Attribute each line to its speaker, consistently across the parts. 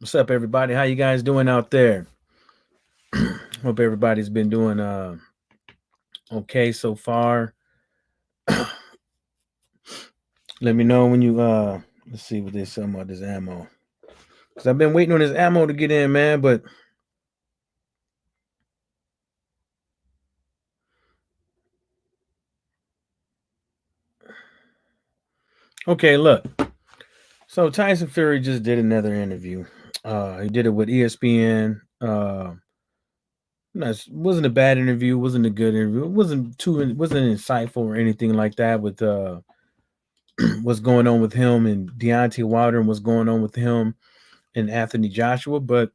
Speaker 1: What's up, everybody? How you guys doing out there? Hope everybody's been doing okay so far. Let me know when you let's see what they say about this ammo. Cause I've been waiting on this ammo to get in, man. But okay, look. So Tyson Fury just did another interview. He did it with ESPN. Wasn't a bad interview. Wasn't a good interview. It wasn't insightful or anything like that. With what's going on with him and Deontay Wilder and what's going on with him and Anthony Joshua, but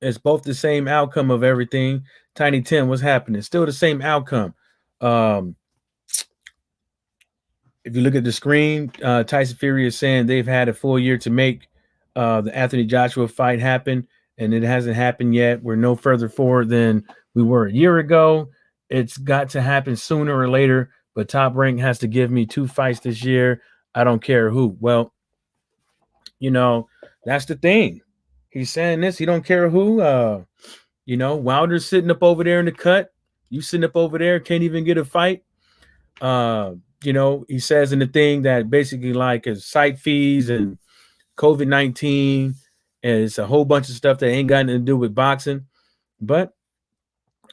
Speaker 1: it's both the same outcome of everything. Tiny Tim, what's happening? Still the same outcome. Um, if you look at the screen, Tyson Fury is saying they've had a full year to make the Anthony Joshua fight happen, and it hasn't happened yet. We're no further forward than we were a year ago. It's got to happen sooner or later, but Top Rank has to give me 2 fights this year. I don't care who. Well, that's the thing. He's saying this. He don't care who. Wilder's sitting up over there in the cut. You sitting up over there, can't even get a fight. He says in the thing that basically like his site fees and COVID-19 and it's a whole bunch of stuff that ain't got nothing to do with boxing. But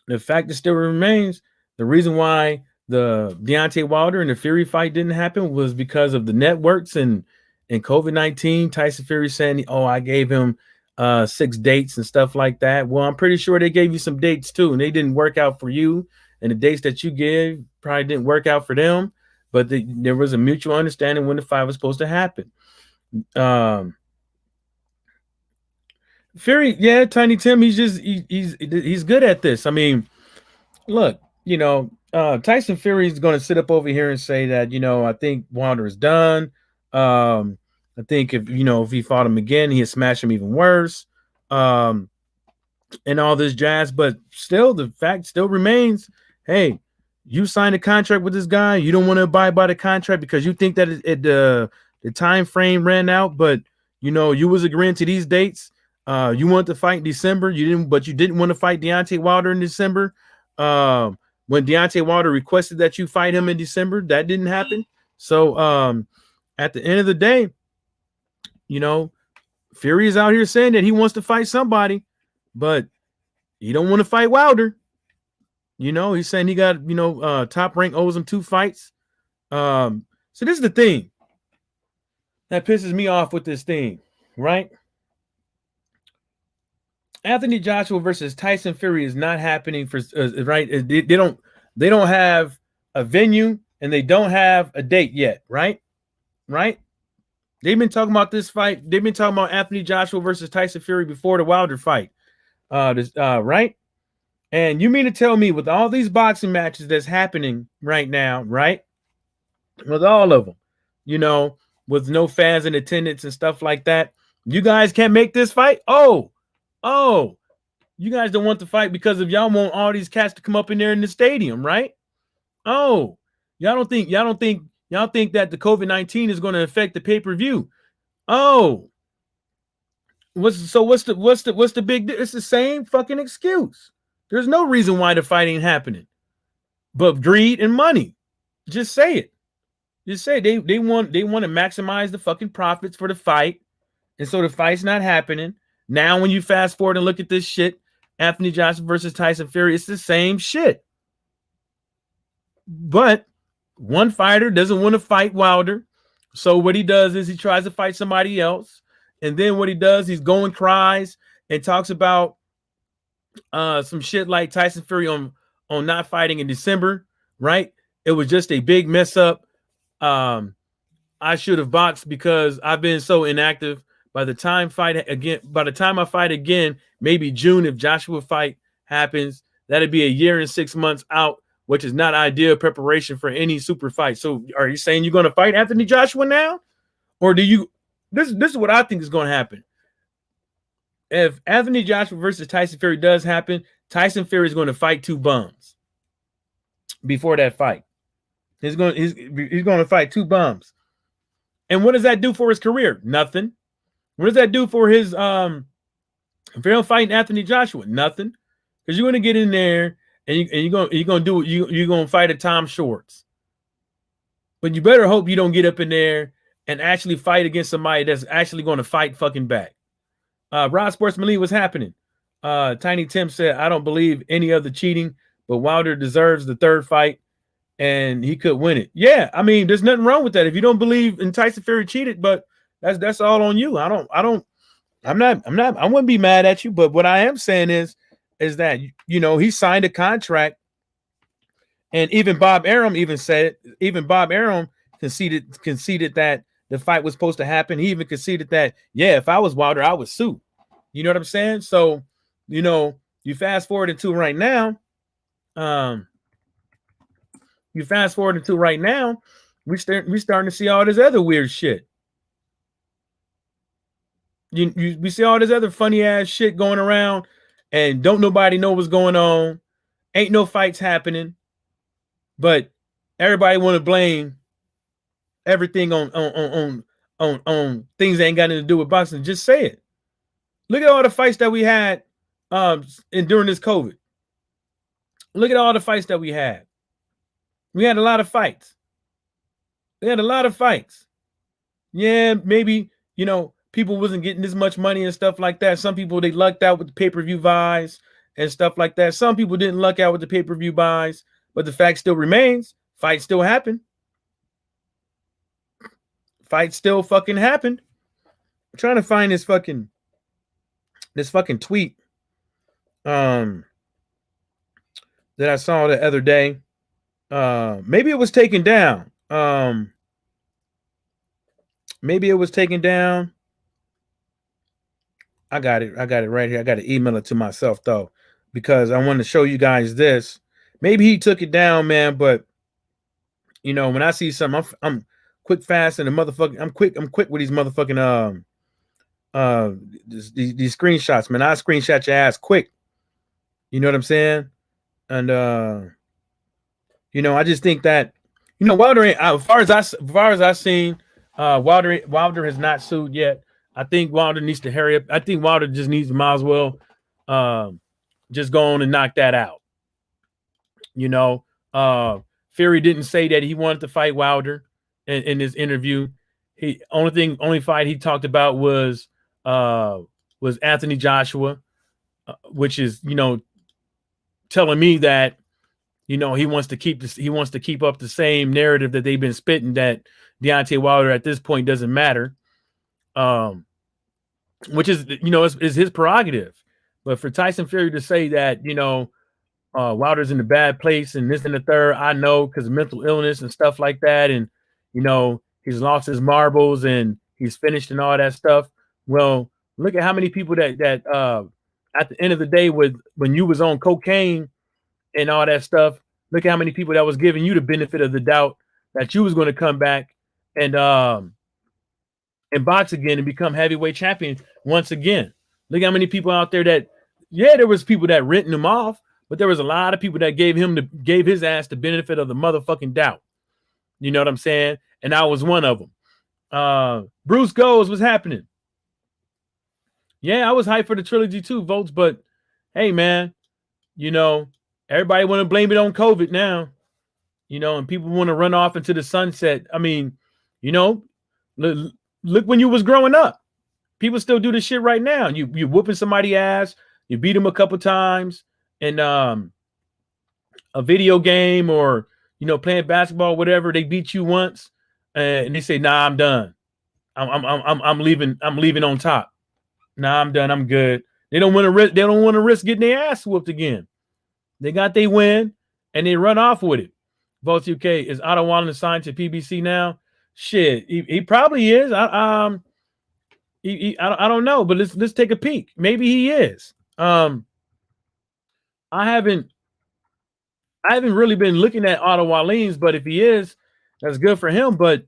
Speaker 1: the fact that still remains, the reason why the Deontay Wilder and the Fury fight didn't happen was because of the networks and COVID-19. Tyson Fury saying, "Oh, I gave him 6 dates and stuff like that." Well, I'm pretty sure they gave you some dates too, and they didn't work out for you. And the dates that you gave probably didn't work out for them. But there was a mutual understanding when the fight was supposed to happen. Um, Fury, yeah, Tiny Tim, he's good at this. I mean, look, Tyson Fury is going to sit up over here and say that I think Wilder is done. I think if he fought him again, he'd smash him even worse. And all this jazz, but still, the fact still remains. Hey, you signed a contract with this guy. You don't want to abide by the contract because you think that the time frame ran out, but you was agreeing to these dates. You wanted to fight in December. You didn't want to fight Deontay Wilder in December. When Deontay Wilder requested that you fight him in December, that didn't happen. So at the end of the day, Fury is out here saying that he wants to fight somebody, but he don't want to fight Wilder. He's saying he got, Top Rank owes him 2 fights. So this is the thing that pisses me off with this thing, right? Anthony Joshua versus Tyson Fury is not happening for right. They don't have a venue and they don't have a date yet, right? Right? They've been talking about this fight. They've been talking about Anthony Joshua versus Tyson Fury before the Wilder fight, right? And you mean to tell me with all these boxing matches that's happening right now, right? With all of them, with no fans in attendance and stuff like that, you guys can't make this fight? Oh, you guys don't want the fight because of y'all want all these cats to come up in there in the stadium, right? Oh, y'all think that the COVID-19 is going to affect the pay-per-view. Oh, what's the big deal? It's the same fucking excuse. There's no reason why the fight ain't happening. But greed and money. Just say it. Just say it. They want to maximize the fucking profits for the fight. And so the fight's not happening. Now when you fast forward and look at this shit, Anthony Joshua versus Tyson Fury, it's the same shit. But one fighter doesn't want to fight Wilder. So what he does is he tries to fight somebody else. And then what he does, he's going cries and talks about some shit like Tyson Fury on not fighting in December, right? It was just a big mess up. I should have boxed because I've been so inactive. By the time I fight again, maybe June, if Joshua fight happens, that'd be a year and 6 months out, which is not ideal preparation for any super fight. So are you saying you're going to fight Anthony Joshua now? Or do you, this is what I think is going to happen. If Anthony Joshua versus Tyson Fury does happen, Tyson Fury is going to fight 2 bums before that fight. He's going to fight 2 bums. And what does that do for his career? Nothing. What does that do for his if you're fighting Anthony Joshua? Nothing. Because you're gonna get in there and you're gonna do you're gonna fight at Tom Shorts. But you better hope you don't get up in there and actually fight against somebody that's actually going to fight fucking back. Rod Sportsman Lee, what's happening? Tiny Tim said, I don't believe any of the cheating, but Wilder deserves the third fight and he could win it. Yeah, I mean, there's nothing wrong with that. If you don't believe in Tyson Fury cheated, but that's all on you. I wouldn't be mad at you, but what I am saying is that he signed a contract, and even Bob Arum even said it. Even Bob Arum conceded that the fight was supposed to happen. He even conceded that, yeah, if I was Wilder, I would sue. You know what I'm saying? So, you fast forward into right now. We starting to see all this other weird shit. We see all this other funny ass shit going around, and don't nobody know what's going on. Ain't no fights happening, but everybody want to blame everything on things that ain't got nothing to do with boxing. Just say it. Look at all the fights that we had during this COVID. Look at all the fights that we had. We had a lot of fights. Yeah, maybe, people wasn't getting this much money and stuff like that. Some people, they lucked out with the pay-per-view buys and stuff like that. Some people didn't luck out with the pay-per-view buys, but the fact still remains, fights still happen. Fights still fucking happen. I'm trying to find this fucking tweet that I saw the other day. Maybe it was taken down. Maybe it was taken down. I got it right here. I got to email it to myself though, because I want to show you guys this. Maybe he took it down, man, but when I see something, I'm quick, fast, and the motherfucking I'm quick with these motherfucking these screenshots, man. I screenshot your ass quick. You know what I'm saying? And I just think that Wilder, as far as I've seen, Wilder has not sued yet. I think Wilder needs to hurry up. I think Wilder just might as well just go on and knock that out. Fury didn't say that he wanted to fight Wilder in this interview. Only fight he talked about was Anthony Joshua, which is telling me that he wants to keep up the same narrative that they've been spitting, that Deontay Wilder at this point doesn't matter, which is is his prerogative. But for Tyson Fury to say that Wilder's in a bad place and this and the third, I know, because of mental illness and stuff like that, and he's lost his marbles and he's finished and all that stuff. Well, look at how many people that at the end of the day, when you was on cocaine and all that stuff, look at how many people that was giving you the benefit of the doubt that you was going to come back and box again and become heavyweight champion once again. Look how many people out there that, there was people that written him off, but there was a lot of people that gave his ass the benefit of the motherfucking doubt. You know what I'm saying? And I was one of them. Bruce Goes, what's happening? Yeah, I was hyped for the trilogy too, Volts, but hey, man, everybody want to blame it on COVID now, and people want to run off into the sunset. I mean, look when you was growing up. People still do this shit right now. You whooping somebody's ass, you beat them a couple times in a video game or playing basketball, whatever. They beat you once, and they say, "Nah, I'm done. I'm leaving. I'm leaving on top. Nah, I'm done. I'm good." They don't want to risk. They don't want to risk getting their ass whooped again. They got their win and they run off with it. Votes UK, is Otto Wallen assigned to PBC now? Shit, he probably is. I don't know, but let's take a peek. Maybe he is. I haven't really been looking at Otto Wallen's, but if he is, that's good for him. But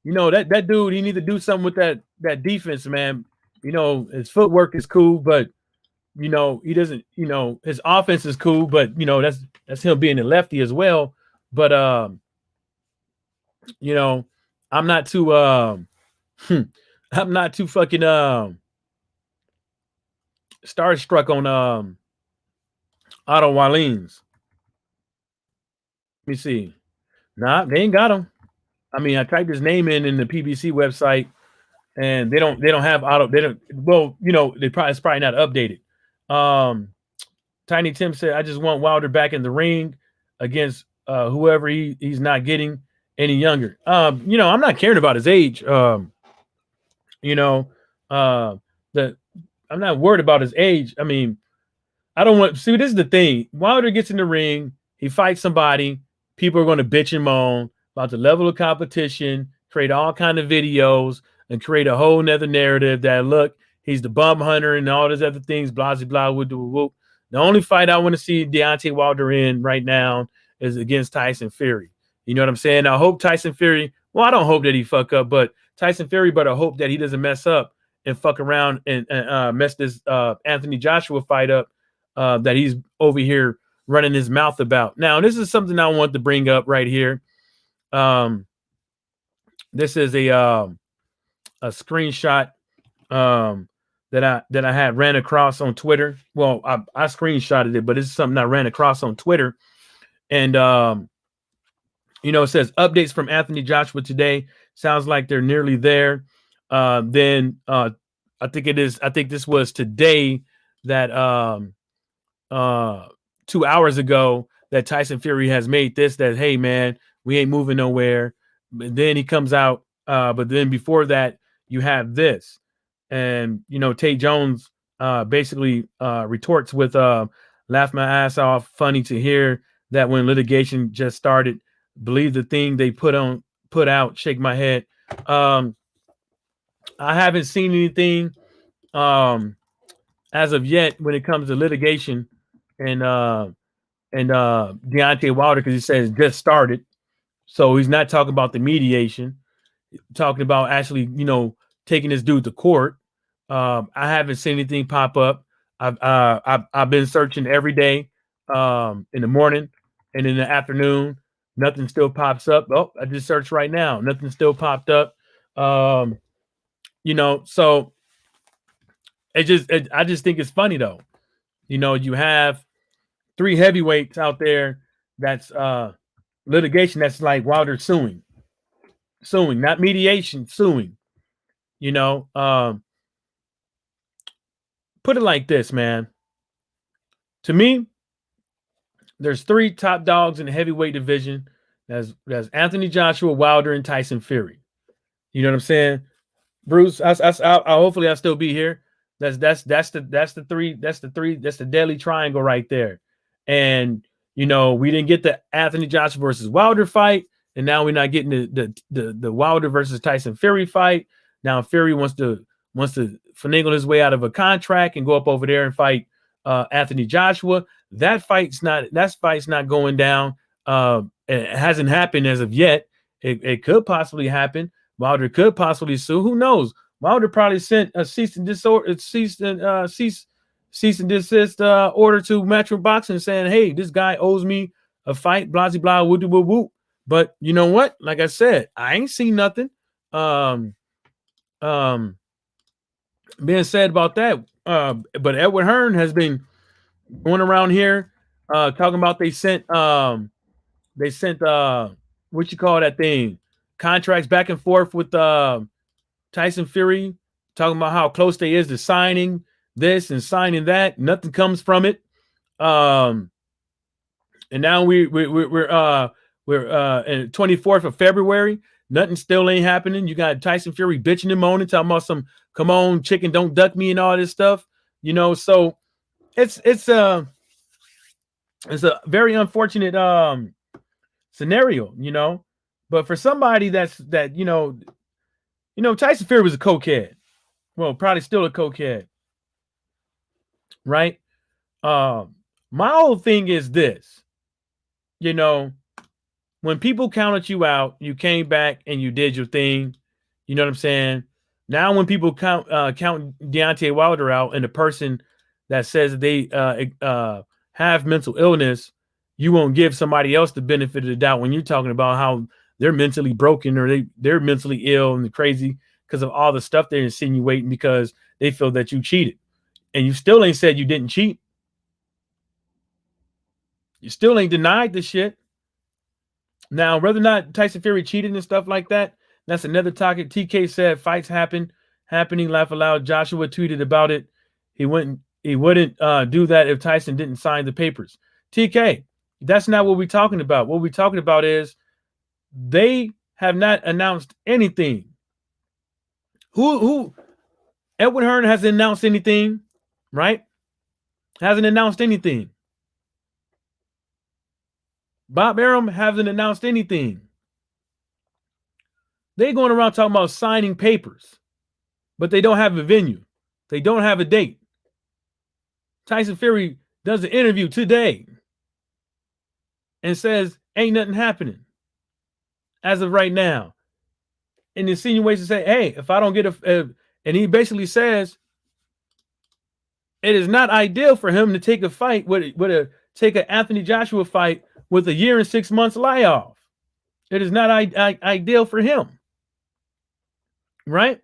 Speaker 1: that dude, he need to do something with that defense, man. His footwork is cool, but he doesn't, his offense is cool, but that's him being a lefty as well. But I'm not too I'm not too fucking starstruck on Otto Wallings. Let me see. Nah, they ain't got him. I mean, I typed his name in the PBC website, and they don't have Otto. They don't. Well, it's probably not updated. Um, Tiny Tim said, "I just want Wilder back in the ring against whoever he's not getting any younger." I'm not caring about his age. You know, uh, the I'm not worried about his age. I mean, I don't want. See, this is the thing. Wilder gets in the ring, he fights somebody. People are going to bitch and moan about the level of competition, create all kind of videos, and create a whole nother narrative that look, he's the bum hunter and all these other things. Blah blah blah. Whoop. The only fight I want to see Deontay Wilder in right now is against Tyson Fury. You know what I'm saying? I hope Tyson Fury. Well, I don't hope that he fuck up, but Tyson Fury. But I hope that he doesn't mess up and fuck around and mess this Anthony Joshua fight up that he's over here running his mouth about. Now, this is something I want to bring up right here. This is a screenshot that I had ran across on Twitter. Well, I screenshotted it, but this is something I ran across on Twitter. And it says updates from Anthony Joshua today. Sounds like they're nearly there. Then I think it is. I think this was today that 2 hours ago that Tyson Fury has made this, that, hey man, we ain't moving nowhere. But then he comes out. But then before that, you have this. And, Tate Jones basically retorts with laugh my ass off. Funny to hear that when litigation just started. Believe the thing they put out, shake my head. I haven't seen anything as of yet when it comes to litigation and Deontay Wilder, because he says just started. So he's not talking about the mediation, talking about actually, taking this dude to court. I haven't seen anything pop up. I've been searching every day in the morning and in the afternoon. Nothing still pops up. Oh, I just searched right now. Nothing still popped up. So I just think it's funny though. You have 3 heavyweights out there that's litigation that's like Wilder suing, not mediation, suing. Put it like this, man. To me, there's 3 top dogs in the heavyweight division. That's Anthony Joshua, Wilder, and Tyson Fury. You know what I'm saying, Bruce? I hopefully I'll still be here. That's the three. That's the deadly triangle right there. And we didn't get the Anthony Joshua versus Wilder fight, and now we're not getting the Wilder versus Tyson Fury fight. Now Fury wants to finagle his way out of a contract and go up over there and fight Anthony Joshua. That fight's not going down. It hasn't happened as of yet. It could possibly happen. Wilder could possibly sue. Who knows? Wilder probably sent a cease and desist order to Metro Boxing saying, "Hey, this guy owes me a fight." Blah blah woo woo woo. But you know what? Like I said, I ain't seen nothing. Being said about that. But Edward Hearn has been going around here talking about they sent what you call that thing, contracts back and forth with Tyson Fury, talking about how close they is to signing this and signing that. Nothing comes from it. And now we're in 24th of February. Nothing still ain't happening. You got Tyson Fury bitching and moaning, talking about some "come on, chicken, don't duck me" and all this stuff. So it's a very unfortunate scenario, but for somebody Tyson Fury was a cokehead. Well, probably still a cokehead, right? My whole thing is this, when people counted you out, you came back and you did your thing. You know what I'm saying? Now, when people count Deontay Wilder out and the person that says they have mental illness, you won't give somebody else the benefit of the doubt when you're talking about how they're mentally broken or they're mentally ill and crazy. because of all the stuff they're insinuating because they feel that you cheated. And you still ain't said you didn't cheat. You still ain't denied the shit. Now, whether or not Tyson Fury cheated and stuff like that, that's another topic. TK said fights happening. Laugh aloud. Joshua tweeted about it. He wouldn't do that if Tyson didn't sign the papers. TK, that's not what we're talking about. What we're talking about is they have not announced anything. Who Edwin Hearn hasn't announced anything, right? Hasn't announced anything. Bob Arum hasn't announced anything. They're going around talking about signing papers, but they don't have a venue. They don't have a date. Tyson Fury does an interview today and says, ain't nothing happening as of right now. And the insinuations say, hey, if I don't get and he basically says, it is not ideal for him to take a fight take an Anthony Joshua fight with a year and 6 months layoff. It is not ideal for him. Right?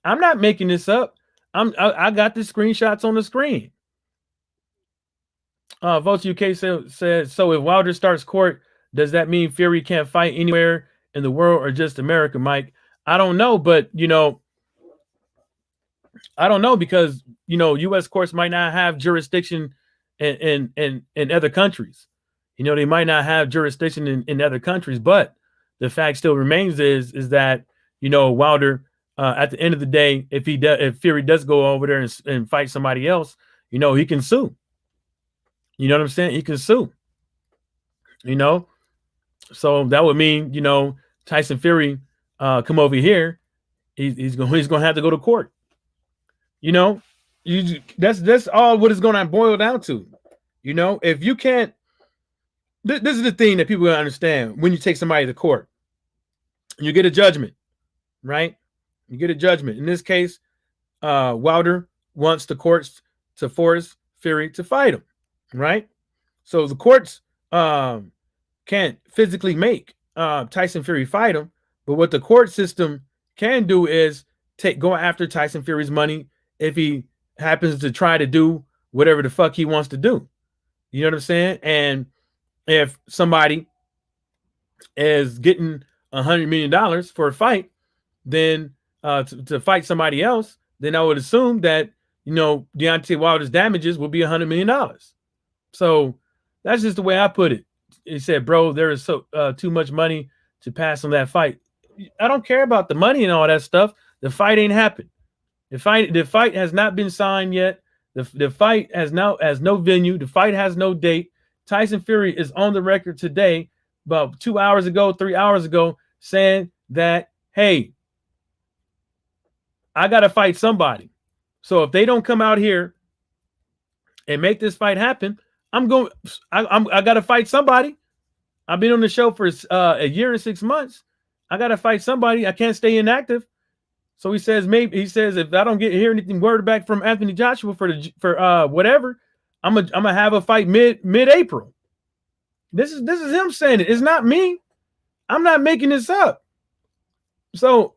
Speaker 1: I'm not making this up. I got the screenshots on the screen. Votes UK said, so if Wilder starts court, does that mean Fury can't fight anywhere in the world or just America, Mike? I don't know, but I don't know because U.S. courts might not have jurisdiction in other countries. They might not have jurisdiction in other countries, but the fact still remains is that Wilder, at the end of the day, if Fury does go over there and fight somebody else, he can sue. You know what I'm saying? He can sue. So that would mean Tyson Fury come over here. He's going to have to go to court. That's all what it's going to boil down to. If you can't, this is the thing that people understand when you take somebody to court, you get a judgment, right? You get a judgment. In this case, Wilder wants the courts to force Fury to fight him, right? So the courts can't physically make Tyson Fury fight him, but what the court system can do is go after Tyson Fury's money if he happens to try to do whatever the fuck he wants to do. You know what I'm saying? And if somebody is getting $100 million for a fight, then to fight somebody else, then I would assume that Deontay Wilder's damages will be $100 million. So that's just the way I put it. He said, bro, there is too much money to pass on that fight. I don't care about the money and all that stuff. The fight ain't happened. The fight has not been signed yet. The fight has no venue. The fight has no date. Tyson Fury is on the record today, about 3 hours ago, saying that, hey, I got to fight somebody. So if they don't come out here and make this fight happen, I got to fight somebody. I've been on the show for a year and 6 months. I got to fight somebody. I can't stay inactive. So he says if I don't hear anything word back from Anthony Joshua for whatever, I'm gonna have a fight mid-April. This is him saying it. It's not me. I'm not making this up. So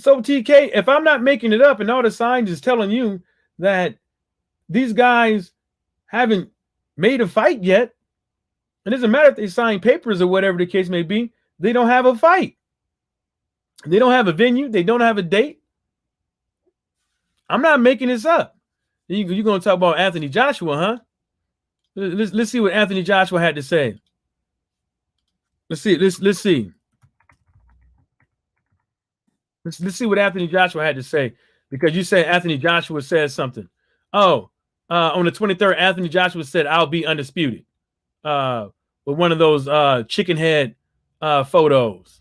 Speaker 1: TK, if I'm not making it up and all the signs is telling you that these guys haven't made a fight yet, it doesn't matter if they sign papers or whatever the case may be, they don't have a fight. They don't have a venue. They don't have a date. I'm not making this up. You're going to talk about Anthony Joshua, huh? Let's see what Anthony Joshua had to say. Let's see. Let's see. Let's see what Anthony Joshua had to say, because you said Anthony Joshua said something. On the 23rd, Anthony Joshua said, "I'll be undisputed," with one of those chicken head photos.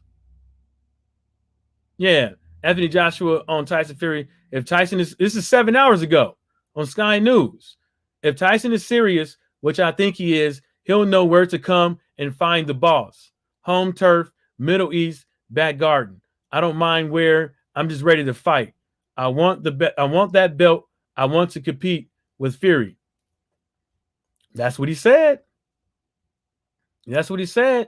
Speaker 1: Yeah, Anthony Joshua on Tyson Fury. If Tyson this is 7 hours ago on Sky News. If Tyson is serious, which I think he is, he'll know where to come and find the boss. Home turf, Middle East, back garden. I don't mind where. I'm just ready to fight. I want that belt. I want to compete with Fury. That's what he said. That's what he said.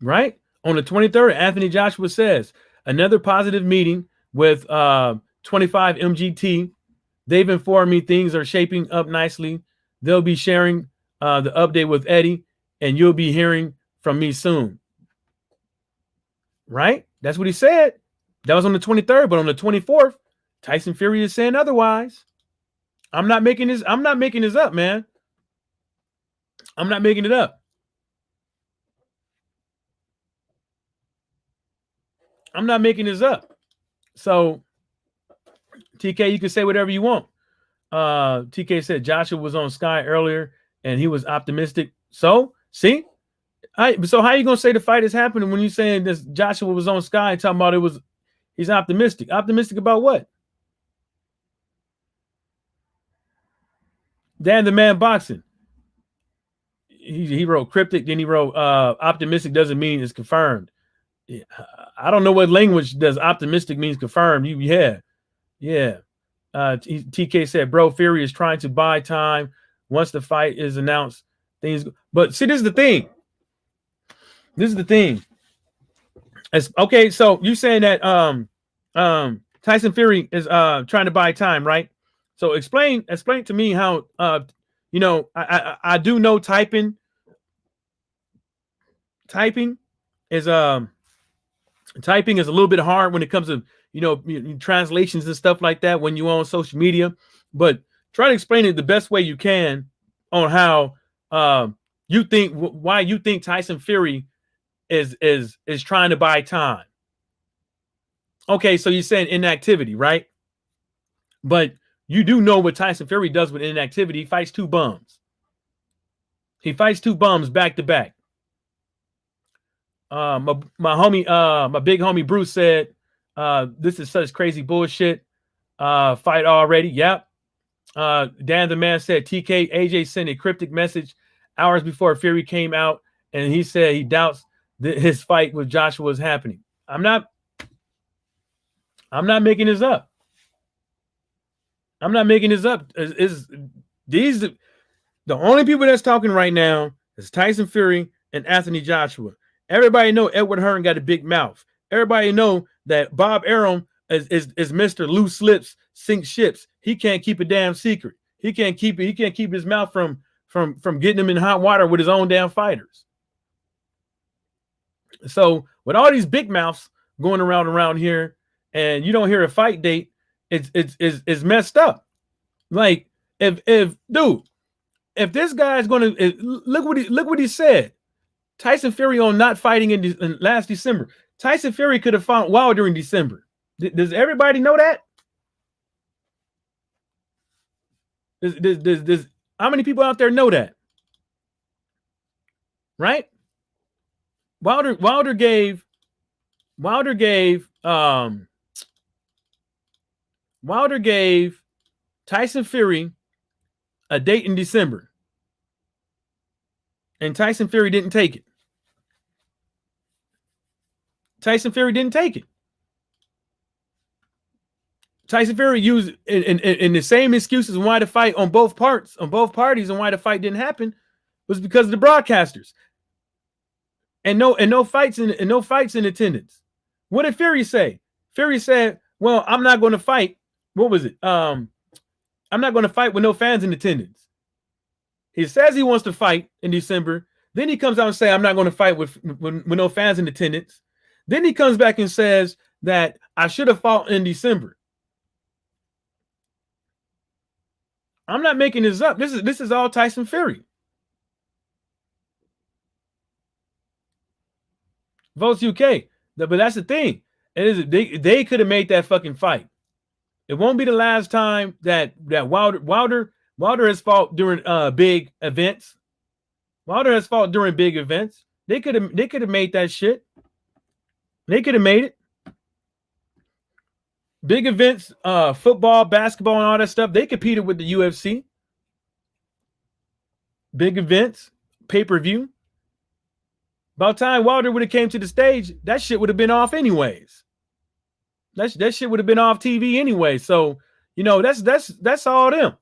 Speaker 1: right? On the 23rd, Anthony Joshua says, another positive meeting with 25 MGT. They've informed me things are shaping up nicely. They'll be sharing the update with Eddie, and you'll be hearing from me soon. Right? That's what he said. That was on the 23rd, but on the 24th, Tyson Fury is saying otherwise. I'm not making this up, man. I'm not making it up. I'm not making this up. So, TK, you can say whatever you want. TK said Joshua was on Sky earlier and he was optimistic. So, see? So how you gonna say the fight is happening when you saying this Joshua was on Sky and talking about he's optimistic? Optimistic about what? Dan the Man Boxing. He wrote cryptic, then he wrote optimistic doesn't mean it's confirmed. I don't know what language does optimistic means confirmed. Yeah. TK said, bro, Fury is trying to buy time. Once the fight is announced, but see, this is the thing. Okay, so you're saying that Tyson Fury is trying to buy time, right? So explain to me how I do know typing is a little bit hard when it comes to translations and stuff like that when you're on social media, but try to explain it the best way you can on how why you think Tyson Fury is trying to buy time. Okay, so you're saying inactivity, right? But you do know what Tyson Fury does with inactivity. He fights two bums. Back to back. My big homie Bruce said, this is such crazy bullshit. Fight already. Yep. Dan the Man said TK AJ sent a cryptic message hours before Fury came out, and he said he doubts that his fight with Joshua is happening. I'm not making this up. The only people that's talking right now is Tyson Fury and Anthony Joshua. Everybody know Edward Hearn got a big mouth. Everybody know that Bob Arum is Mr. Loose Lips, sink ships. He can't keep a damn secret. He can't keep his mouth from getting him in hot water with his own damn fighters. So with all these big mouths going around here, and you don't hear a fight date, it's messed up. Like if this guy's gonna look what he said. Tyson Fury on not fighting in last December. Tyson Fury could have fought Wilder in December. Does everybody know that? Does how many people out there know that? Right? Wilder gave Tyson Fury a date in December, and Tyson Fury didn't take it. Tyson Fury used in the same excuses why the fight on both parties and why the fight didn't happen was because of the broadcasters. And no fights in attendance. What did Fury say? Fury said, "Well, I'm not going to fight." What was it? I'm not going to fight with no fans in attendance. He says he wants to fight in December. Then he comes out and say, "I'm not going to fight with no fans in attendance." Then he comes back and says that I should have fought in December. I'm not making this up. This is all Tyson Fury. Votes UK. But that's the thing. They could have made that fucking fight. It won't be the last time that Wilder has fought during big events. They could have made that shit. They could have made it. Big events, football, basketball, and all that stuff. They competed with the UFC. Big events, pay-per-view. By the time Wilder would have came to the stage, that shit would have been off anyways. That shit would have been off TV anyway. So, that's all them.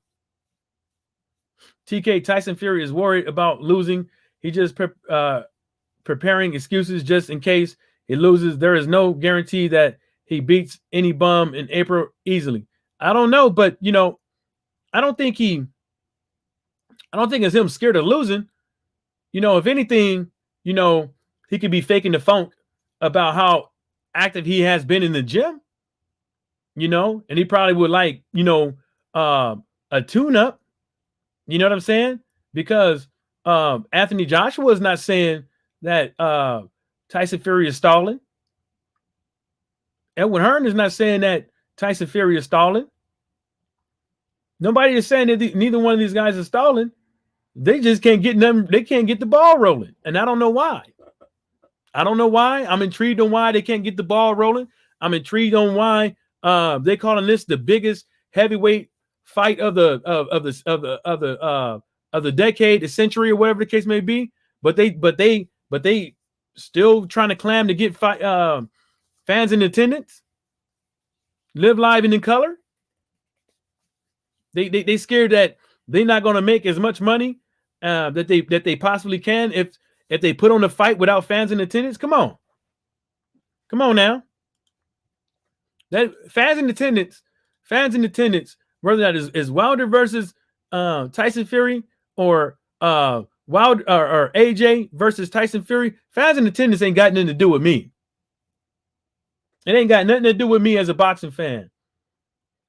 Speaker 1: TK Tyson Fury is worried about losing. He just preparing excuses just in case he loses. There is no guarantee that he beats any bum in April easily. I don't know, but I don't think it's him scared of losing. If anything, he could be faking the funk about how active he has been in the gym, and he probably would like, a tune-up. You know what I'm saying? Because Anthony Joshua is not saying that Tyson Fury is stalling. Edwin Hearn is not saying that Tyson Fury is stalling. Nobody is saying that neither one of these guys is stalling. They just can't get them. They can't get the ball rolling, and I don't know why. I'm intrigued on why they can't get the ball rolling. I'm intrigued on why they're calling this the biggest heavyweight fight of the decade, the century, or whatever the case may be. But they still trying to clam to get fans in attendance, live live and in color. They scared that they're not going to make as much money that they possibly can if they put on a fight without fans in attendance. Come on now. That fans in attendance, whether that is Wilder versus Tyson Fury or Wilder or AJ versus Tyson Fury, fans in attendance ain't got nothing to do with me. It ain't got nothing to do with me as a boxing fan,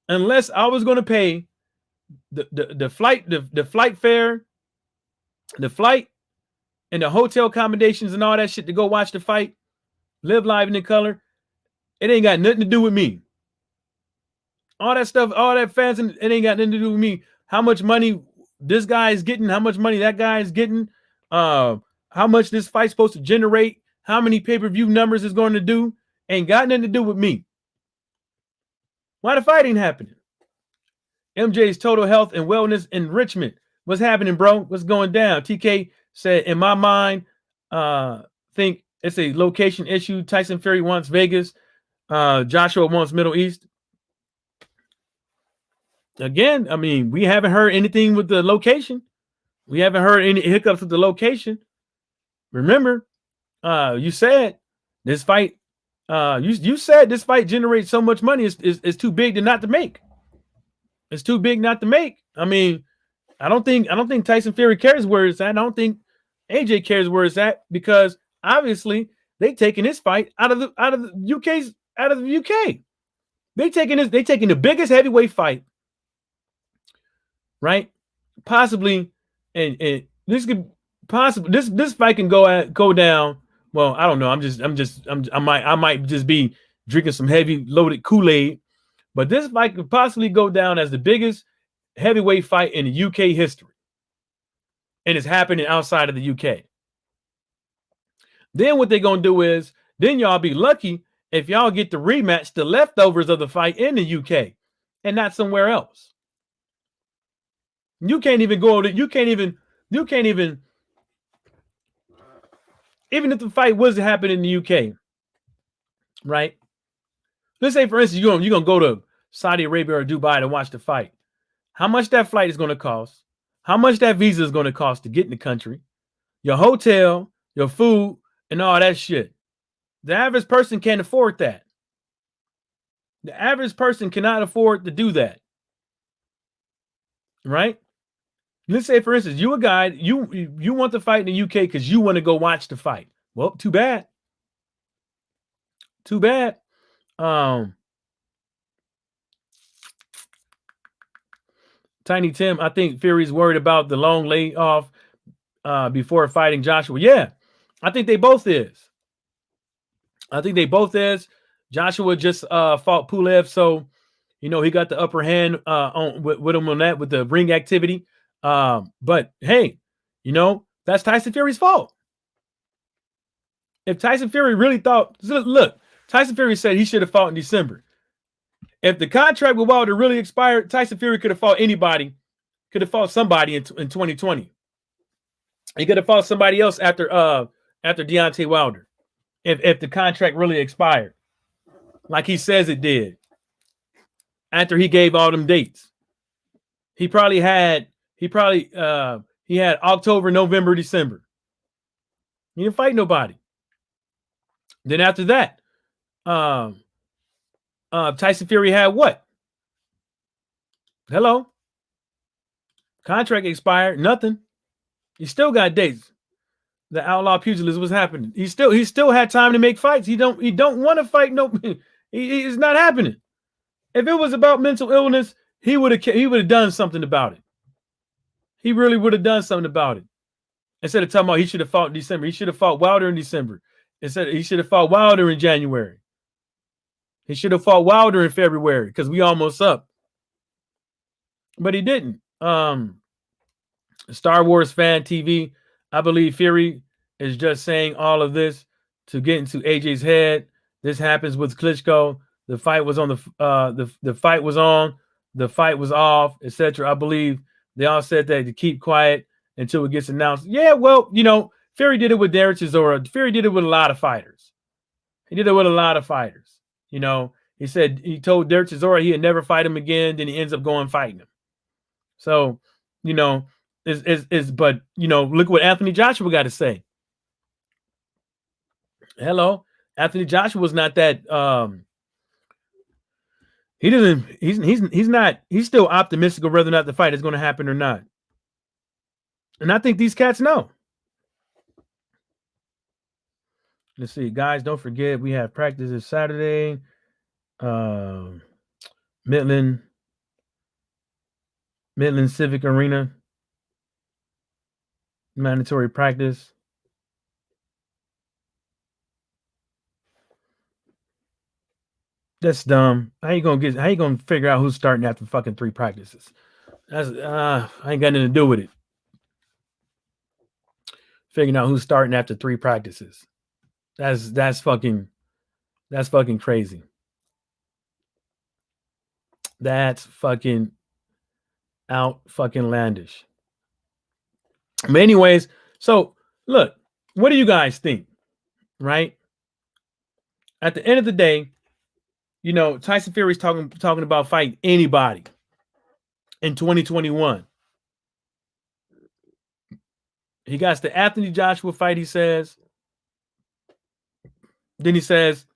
Speaker 1: unless I was going to pay the flight fare, the flight, and the hotel accommodations and all that shit to go watch the fight, live live and in color. It ain't got nothing to do with me. All that stuff, all that fans, it ain't got nothing to do with me. How much money this guy is getting, how much money that guy is getting, how much this fight's supposed to generate, how many pay-per-view numbers is going to do, ain't got nothing to do with me. Why the fight ain't happening? MJ's total health and wellness enrichment. What's happening, bro? What's going down? TK said, in my mind, think it's a location issue. Tyson Fury wants Vegas. Joshua wants Middle East. Again, I mean, we haven't heard anything with the location. We haven't heard any hiccups with the location. Remember, you said this fight, you said this fight generates so much money, it's too big not to make. It's too big not to make. I mean, I don't think Tyson Fury cares where it's at. I don't think AJ cares where it's at, because obviously they taking this fight out of the UK. They taking the biggest heavyweight fight, right? Possibly, and this could possibly this fight can go down. Well, I don't know. I might just be drinking some heavy loaded Kool-Aid, but this fight could possibly go down as the biggest heavyweight fight in the UK history, and it's happening outside of the UK. Then what they're gonna do is, then y'all be lucky if y'all get to rematch the leftovers of the fight in the UK and not somewhere else. You can't even go to, even if the fight was to happen in the UK, right? Let's say, for instance, you're gonna go to Saudi Arabia or Dubai to watch the fight. How much that flight is going to cost? How much that visa is going to cost to get in the country? Your hotel, your food, and all that shit. The average person can't afford that. The average person cannot afford to do that. Right? Let's say, for instance, you a guy, you want to fight in the UK because you want to go watch the fight. Well, too bad. Too bad. Tiny Tim, I think Fury's worried about the long layoff before fighting Joshua. Yeah, I think they both is. Joshua just fought Pulev, so he got the upper hand with him on that, with the ring activity. But hey, that's Tyson Fury's fault. If Tyson Fury really thought, look, Tyson Fury said he should have fought in December. If the contract with Wilder really expired, Tyson Fury could have fought anybody, could have fought somebody in 2020. He could have fought somebody else after Deontay Wilder, if the contract really expired, like he says it did. After he gave all them dates, he had October, November, December. He didn't fight nobody. Then after that, Tyson Fury had what? Hello, contract expired. Nothing. He still got dates. The outlaw pugilist was happening. He still had time to make fights. He don't want to fight. No, it's not happening. If it was about mental illness, he would have done something about it. He really would have done something about it. Instead of talking about he should have fought in December, he should have fought Wilder in December. Instead, he should have fought Wilder in January. He should have fought Wilder in February because we almost up. But he didn't. Star Wars Fan TV. I believe Fury is just saying all of this to get into AJ's head. This happens with Klitschko. The fight was on the fight was on, the fight was off, etc. I believe they all said that to keep quiet until it gets announced. Yeah, well, Fury did it with Derek Chisora. Fury did it with a lot of fighters. He did it with a lot of fighters. He said he told Derek Chisora he'd never fight him again. Then he ends up going fighting him. So, but look what Anthony Joshua got to say. Hello, Anthony Joshua was not that. He's still optimistic of whether or not the fight is going to happen or not. And I think these cats know. Let's see, guys, don't forget we have practice this Saturday. Midland Civic Arena. Mandatory practice. That's dumb. How you gonna figure out who's starting after fucking 3 practices? That's I ain't got nothing to do with it. Figuring out who's starting after 3 practices. That's fucking crazy. That's fucking out fucking landish. But anyways, so look, what do you guys think? Right? At the end of the day, Tyson Fury's talking about fighting anybody in 2021. He got the Anthony Joshua fight, he says. Then he says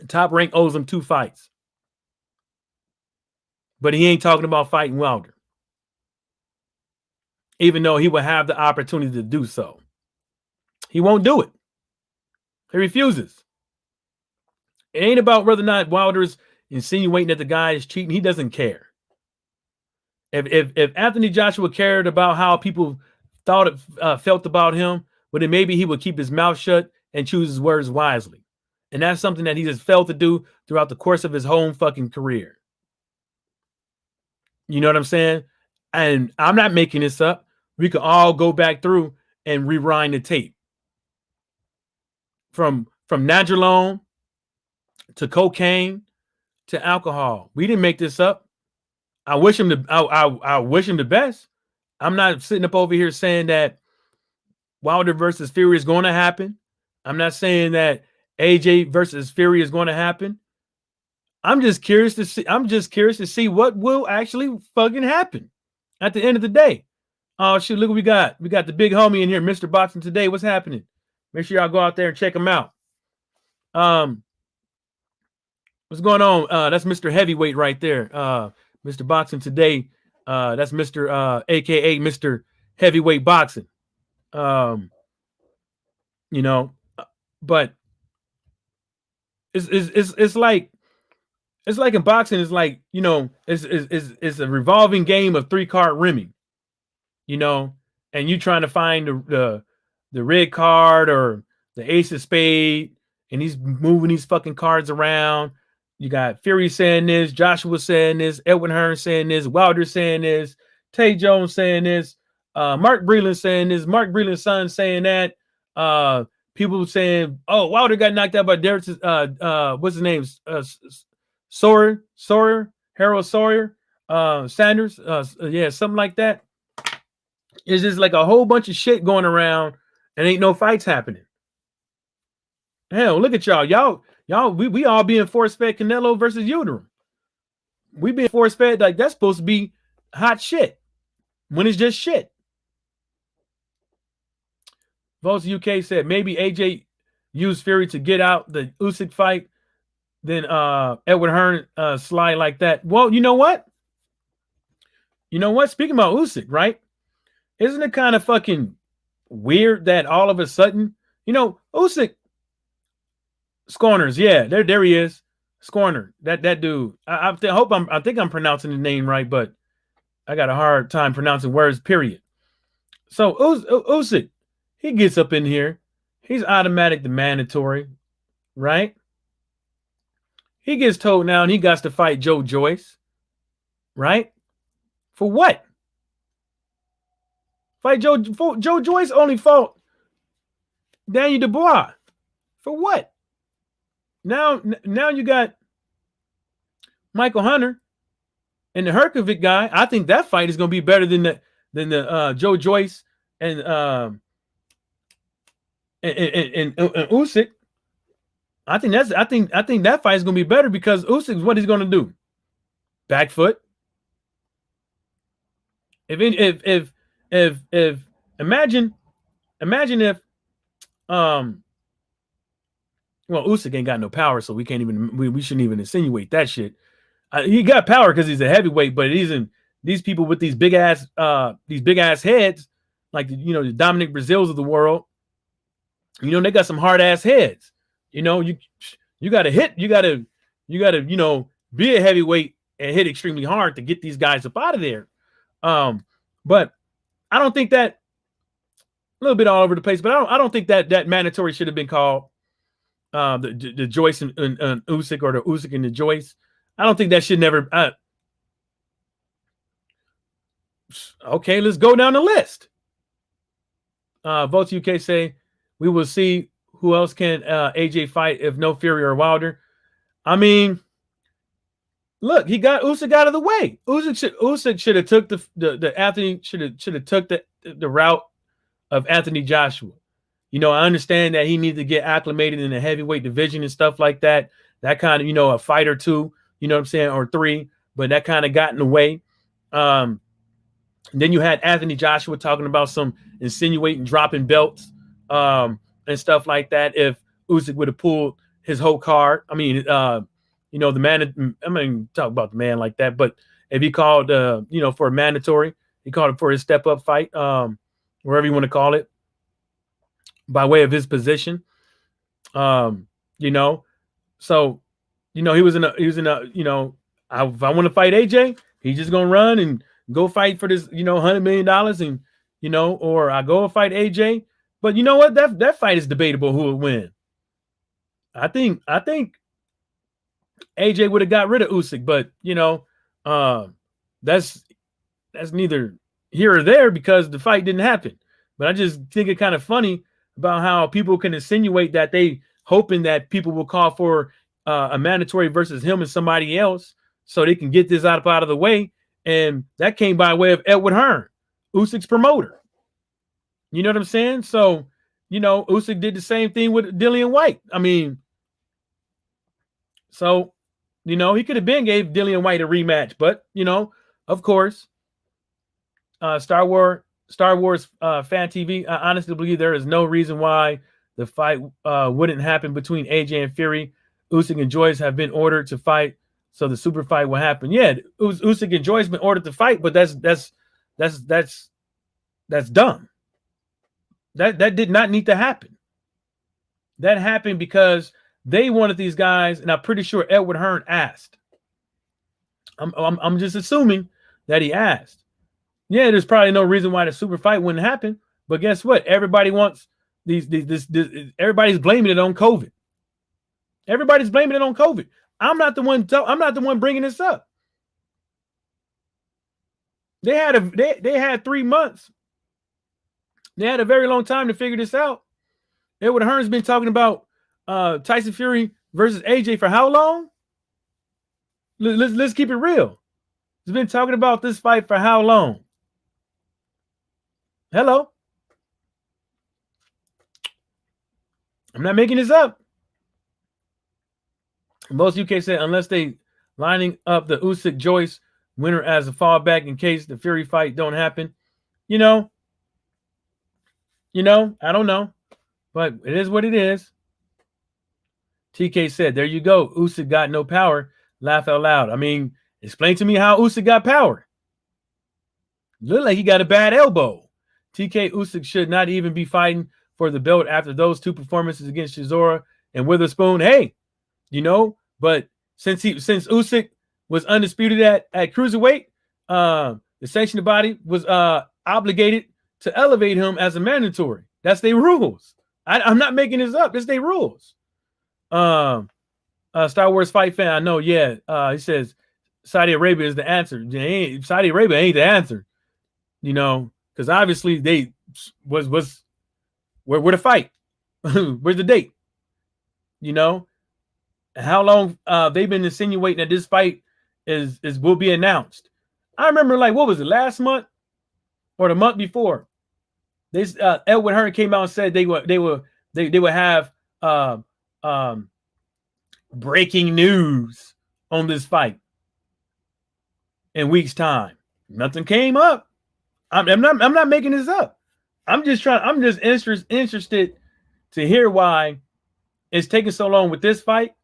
Speaker 1: Top Rank owes him 2 fights. But he ain't talking about fighting Wilder. Even though he will have the opportunity to do so. He won't do it. He refuses. It ain't about whether or not Wilder's insinuating that the guy is cheating. He doesn't care. If Anthony Joshua cared about how people felt about him, well, then maybe he would keep his mouth shut and choose his words wisely. And that's something that he has failed to do throughout the course of his whole fucking career. You know what I'm saying? And I'm not making this up. We can all go back through and rewind the tape. From Nandrolone to cocaine to alcohol. We didn't make this up. I wish him I wish him the best. I'm not sitting up over here saying that Wilder versus Fury is going to happen. I'm not saying that AJ versus Fury is going to happen. I'm just curious to see what will actually fucking happen at the end of the day. Oh shit, look what we got. We got the big homie in here, Mr. Boxing Today. What's happening? Make sure y'all go out there and check him out. What's going on? That's Mr. Heavyweight right there. Mr. Boxing Today. That's Mr. AKA Mr. Heavyweight Boxing. But it's like in boxing, it's like, it's a revolving game of 3-card rimming, and you trying to find the red card or the ace of spade, and he's moving these fucking cards around. You got Fury saying this, Joshua saying this, Edwin Hearn saying this, Wilder saying this, Tay Jones saying this, Mark Breland saying this, Mark Breland's son saying that. People saying, oh, Wilder got knocked out by Derek, what's his name? Harold Sawyer, Sanders, something like that. It's just like a whole bunch of shit going around and ain't no fights happening. Hell, look at y'all. We all being force-fed Canelo versus Uterum. We being force-fed like that's supposed to be hot shit when it's just shit. Votes UK said maybe AJ used Fury to get out the Usyk fight. Then Edward Hearn slide like that. Well, you know what? You know what? Speaking about Usyk, right? Isn't it kind of fucking weird that all of a sudden, Usyk Scorners, yeah, there he is. Scorner, that dude. I think I'm pronouncing the name right, but I got a hard time pronouncing words. Period. So Usyk, he gets up in here. He's automatic the mandatory, right? He gets told now and he got to fight Joe Joyce, right? For what? Fight Joe Joyce only fought Daniel Dubois. For what? Now you got Michael Hunter and the Herkovic guy. I think that fight is going to be better than the Joe Joyce and Usyk. I think that fight is going to be better because Usyk, what he's going to do? Back foot. If imagine if well, Usyk ain't got no power, so we shouldn't even insinuate that shit. He got power because he's a heavyweight, but these people with these big ass heads, like the Dominic Brazils of the world, they got some hard ass heads. You got to hit, you got to be a heavyweight and hit extremely hard to get these guys up out of there. But I don't think that, a little bit all over the place, but I don't think that mandatory should have been called. The Joyce and Usyk, or the Usyk and the Joyce. I don't think that should never. Okay, let's go down the list. Votes UK say we will see who else can AJ fight if no Fury or Wilder. I mean, look, he got Usyk out of the way. Usyk should have took the Anthony should have took the route of Anthony Joshua. I understand that he needs to get acclimated in the heavyweight division and stuff like that. That kind of, a fight or two, what I'm saying, or three, but that kind of got in the way. Then you had Anthony Joshua talking about some insinuating dropping belts and stuff like that. If Usyk would have pulled his whole card, I mean, the man, I mean, talk about the man like that, but if he called, for a mandatory, he called it for his step up fight, wherever you want to call it, by way of his position. So, he was in a, if I want to fight AJ, he's just going to run and go fight for this, $100 million and, or I go and fight AJ. But you know what? That fight is debatable who would win. I think AJ would have got rid of Usyk, but that's neither here or there because the fight didn't happen. But I just think it kind of funny about how people can insinuate that they hoping that people will call for a mandatory versus him and somebody else so they can get this out of the way. And that came by way of Edward Hearn, Usyk's promoter. You know what I'm saying? So, Usyk did the same thing with Dillian White. I mean, so, he could have been gave Dillian White a rematch, but, of course, Star Wars Fan TV, I honestly believe there is no reason why the fight wouldn't happen between AJ and Fury. Usyk and Joyce have been ordered to fight, so the super fight will happen. Yeah, Usyk and Joyce been ordered to fight, but that's dumb. That did not need to happen. That happened because they wanted these guys, and I'm pretty sure Edward Hearn asked. I'm just assuming that he asked. Yeah, there's probably no reason why the super fight wouldn't happen, but guess what? Everybody wants this everybody's blaming it on COVID. Everybody's blaming it on COVID. I'm not the one bringing this up. They had 3 months. They had a very long time to figure this out. Edward Hearn's been talking about Tyson Fury versus AJ for how long? Let's keep it real. He's been talking about this fight for how long? Hello. I'm not making this up. Most UK said unless they lining up the Usyk Joyce winner as a fallback in case the Fury fight don't happen. I don't know, but it is what it is. TK said, "There you go. Usyk got no power. Laugh out loud." I mean, explain to me how Usyk got power. Look like he got a bad elbow. TK Usyk should not even be fighting for the belt after those two performances against Chisora and Witherspoon. Hey, but since Usyk was undisputed at cruiserweight, the sanctioning body was obligated to elevate him as a mandatory. That's their rules. I'm not making this up. That's their rules. Star Wars fight fan, I know. Yeah, he says Saudi Arabia is the answer. Saudi Arabia ain't the answer. Because obviously they where the fight? Where's the date? How long they've been insinuating that this fight is will be announced. I remember, like, what was it, last month or the month before? This Edwin Hearn came out and said they would have breaking news on this fight in weeks' time. Nothing came up. I'm not making this up. I'm just interested to hear why it's taking so long with this fight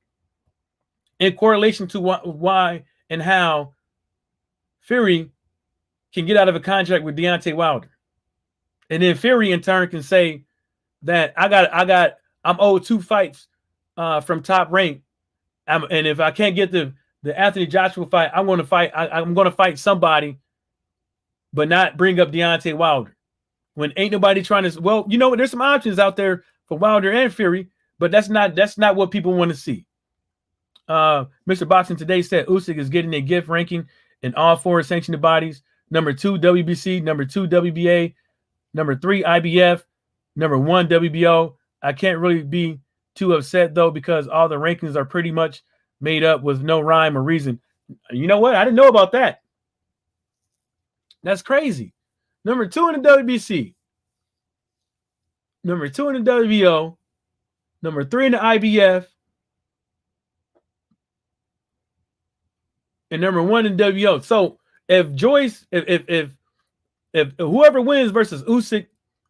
Speaker 1: in correlation to why and how Fury can get out of a contract with Deontay Wilder. And then Fury in turn can say that I'm owed 2 fights from Top Rank. And if I can't get the Anthony Joshua fight, I'm going to fight somebody, but not bring up Deontay Wilder. When ain't nobody trying to, well, you know what? There's some options out there for Wilder and Fury, but that's not what people want to see. Mr. Boxing Today said Usyk is getting a gift ranking in all 4 sanctioned bodies: number 2 WBC, number 2 WBA, number 3 IBF, number 1 WBO. I can't really be too upset though, because all the rankings are pretty much made up with no rhyme or reason. You know what? I didn't know about that. That's crazy. Number 2 in the WBC, number 2 in the WBO, number 3 in the IBF, and number 1 in WBO. So if Joyce, if whoever wins versus Usyk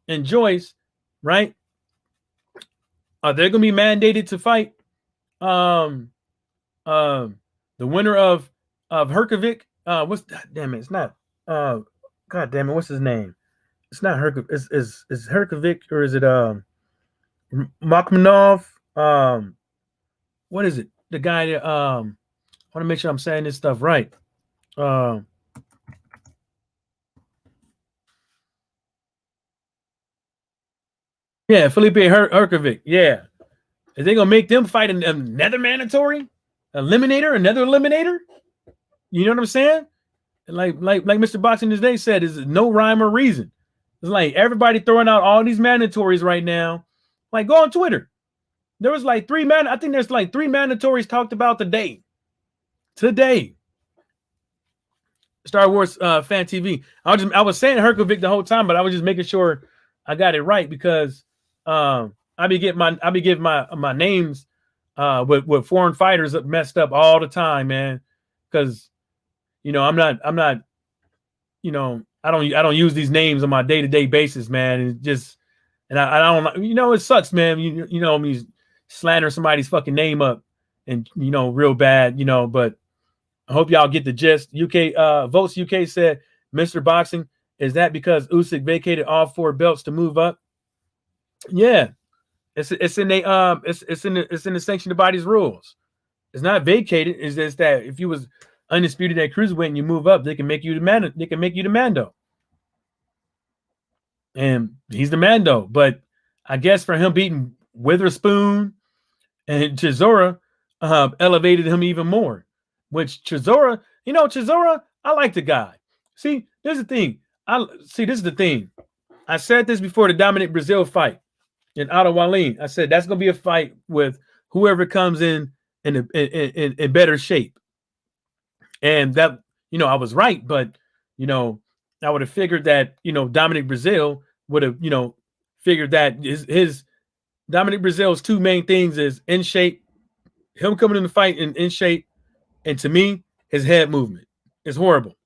Speaker 1: and Joyce, right, are they going to be mandated to fight the winner of Herkovic? What's that? Damn it, it's not. God damn it, what's his name? It's not Herkovic. Is Herkovic, or is it Makhmanov? What is it? The guy that I want to make sure I'm saying this stuff right. Yeah, Felipe Herkovic. Yeah. Is they gonna make them fight another mandatory eliminator, another eliminator? You know what I'm saying? Like Mr. Boxing Today said, is no rhyme or reason. It's like everybody throwing out all these mandatories right now. Like, go on Twitter. There was like 3 I think there's like 3 mandatories talked about today. Star Wars fan TV. I was saying Herkovic the whole time, but I was just making sure I got it right, because I be getting my names with foreign fighters messed up all the time, man. Because I'm not I don't use these names on my day-to-day basis, man. It's just, and I don't, it sucks, man. You know, me slander somebody's fucking name up and real bad, but I hope y'all get the gist. UK Votes UK said, Mr. Boxing, is that because Usyk vacated all 4 belts to move up? Yeah. It's in the sanctioned body's rules. It's not vacated. It's just that if you was undisputed at cruiserweight and you move up, they can make you the man. They can make you the Mando, and he's the Mando. But I guess for him beating Witherspoon and Chisora, elevated him even more. Which Chisora, I like the guy. See, this is the thing. I said this before the Dominic Brazil fight in Ottawa. I said that's gonna be a fight with whoever comes in better shape. And that, I was right, but I would have figured that, Dominic Brazil would have, figured that his Dominic Brazil's 2 main things is in shape, him coming in the fight in shape, and to me, his head movement is horrible.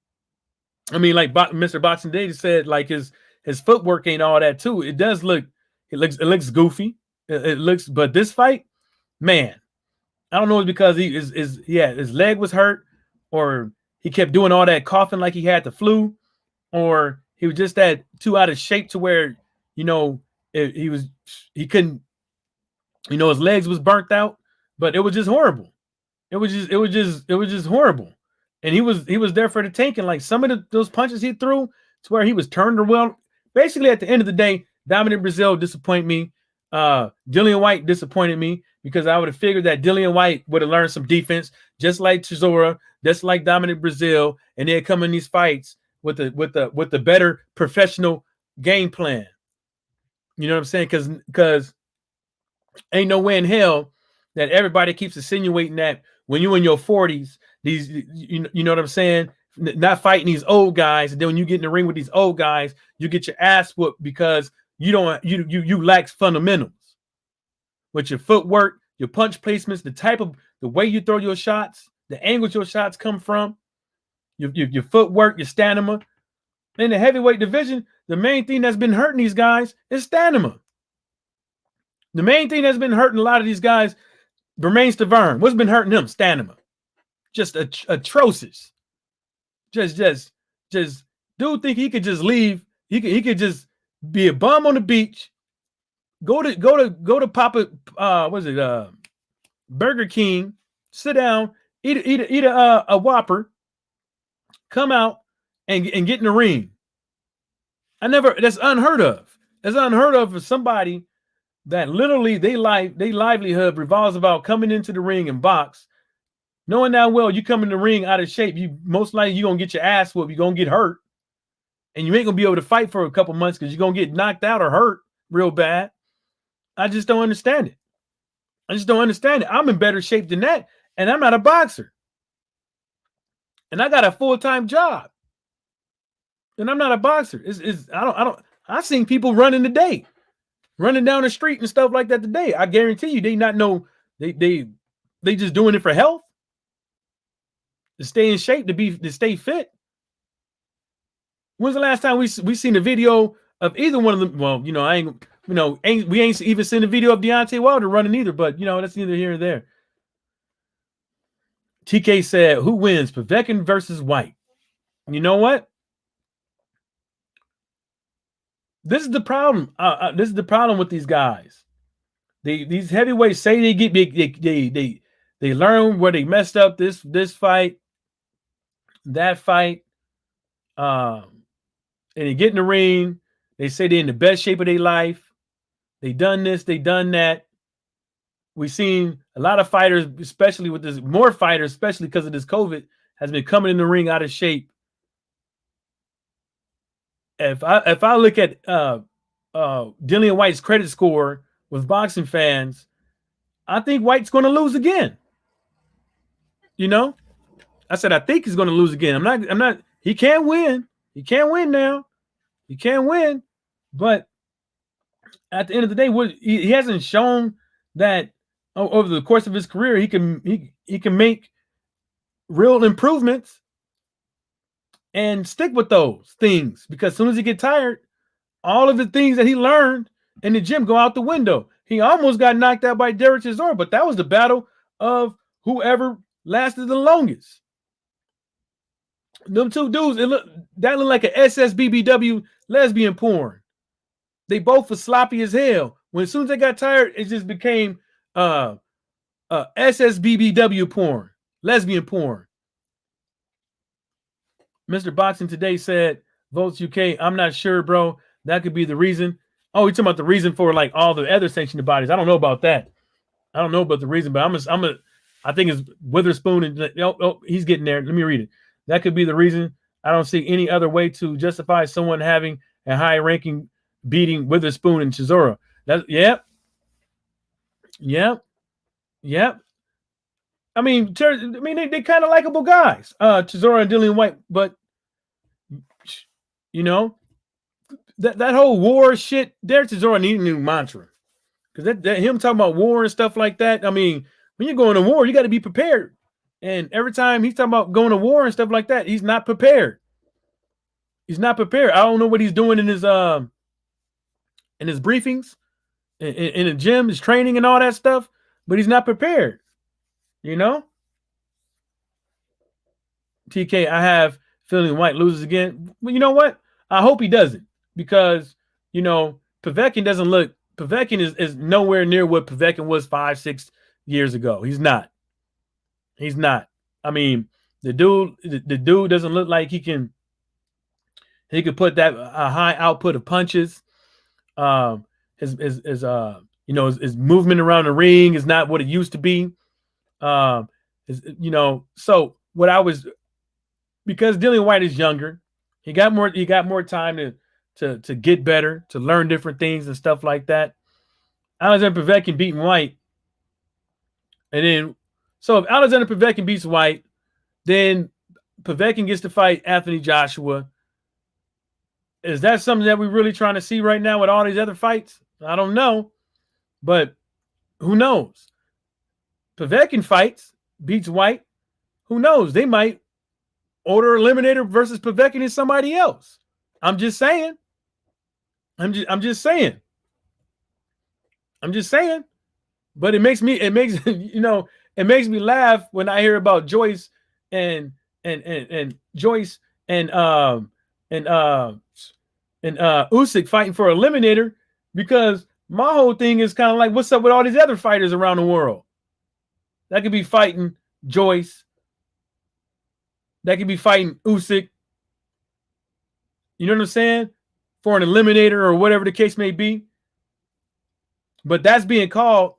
Speaker 1: I mean, like Mr. Boxing Day said, like his his footwork ain't all that too. It does look, it looks goofy. It looks, but this fight, man, I don't know if it's because his leg was hurt, or he kept doing all that coughing like he had the flu, or he was just that too out of shape to where, you know, he couldn't, you know, his legs was burnt out, but it was just horrible. It was just horrible. And he was there for the taking. Like some of those punches he threw to where he was turned around. Basically, at the end of the day, Dominic Brazil disappointed me. Dillian White disappointed me because I would have figured that Dillian White would have learned some defense, just like Chisora, just like Dominic Brazil, and they'd come in these fights with the better professional game plan. You know what I'm saying? Because ain't no way in hell that everybody keeps insinuating that when you're in your 40s, these, you know what I'm saying, not fighting these old guys, and then when you get in the ring with these old guys, you get your ass whooped because you lack fundamentals with your footwork, your punch placements, the way you throw your shots, the angles your shots come from, your footwork, your stamina. In the heavyweight division, the main thing that's been hurting these guys is stamina. The main thing that's been hurting a lot of these guys, Bermain Stavern, what's been hurting him? Stamina. Just atrocious. Just dude think he could just leave. He could just be a bum on the beach. Go to Papa Burger King, sit down, eat a Whopper, come out and get in the ring. That's unheard of. It's unheard of for somebody that literally they livelihood revolves about coming into the ring and box, knowing that well you come in the ring out of shape, you most likely you're gonna get your ass whooped, you're gonna get hurt, and you ain't gonna be able to fight for a couple months because you're gonna get knocked out or hurt real bad. I just don't understand it. I'm in better shape than that, and I'm not a boxer. And I got a full-time job. And I'm not a boxer. I've seen people running down the street and stuff like that today. I guarantee you they not know they just doing it for health, to stay in shape, to stay fit. When's the last time we seen a video of either one of them? Well, you know, we ain't even seen a video of Deontay Wilder running either, but you know, that's neither here nor there. TK said, who wins, Povetkin versus White? You know what? This is the problem. This is the problem with these guys. These heavyweights say they learn where they messed up this fight, that fight, and they get in the ring. They say they're in the best shape of their life. They done this, they done that. We've seen a lot of fighters, especially with this, more fighters, especially because of this COVID, has been coming in the ring out of shape. If I look at Dillian White's credit score with boxing fans, I think White's going to lose again. You know, I said I think he's going to lose again. I'm not. He can't win. He can't win now. He can't win. But at the end of the day, he hasn't shown that over the course of his career he can make real improvements and stick with those things, because as soon as he get tired, all of the things that he learned in the gym go out the window. He almost got knocked out by Derek Chisora, but that was the battle of whoever lasted the longest. Them two dudes, looked like an SSBBW lesbian porn. They both were sloppy as hell. As soon as they got tired, it just became SSBBW porn, lesbian porn. Mr. Boxing Today said, Votes UK, I'm not sure, bro. That could be the reason. Oh, you're talking about the reason for like all the other sanctioned bodies. I don't know about that. I don't know about the reason, but I think it's Witherspoon and he's getting there. Let me read it. That could be the reason. I don't see any other way to justify someone having a high ranking beating Witherspoon and Chisora. Yep. I mean, they kind of likable guys, Chisora and Dillian White, but you know, that whole war shit, Derek Chisora needs a new mantra, because that him talking about war and stuff like that. I mean, when you're going to war, you got to be prepared. And every time he's talking about going to war and stuff like that, he's not prepared. He's not prepared. I don't know what he's doing in his briefings, in the gym, his training, and all that stuff. But he's not prepared. You know, TK, I have feeling White loses again. Well, you know what? I hope he doesn't, because Povetkin doesn't look. Povetkin is nowhere near what Povetkin was 5-6 years ago. He's not. He's not. I mean, the dude doesn't look like he can. He could put that a high output of punches. His movement around the ring is not what it used to be. So what I was, because Dillian White is younger, he got more time to get better, to learn different things and stuff like that. Alexander Povetkin beating White, and then so if Alexander Povetkin beats White, then Povetkin gets to fight Anthony Joshua. Is that something that we're really trying to see right now with all these other fights? I don't know, but who knows? Povetkin fights, beats White. Who knows? They might order Eliminator versus Povetkin and somebody else. I'm just saying. I'm just saying. But it makes me laugh when I hear about Joyce and Joyce and Usyk fighting for Eliminator, because my whole thing is kind of like, what's up with all these other fighters around the world that could be fighting Joyce, that could be fighting Usyk, you know what I'm saying, for an Eliminator or whatever the case may be. But that's being called.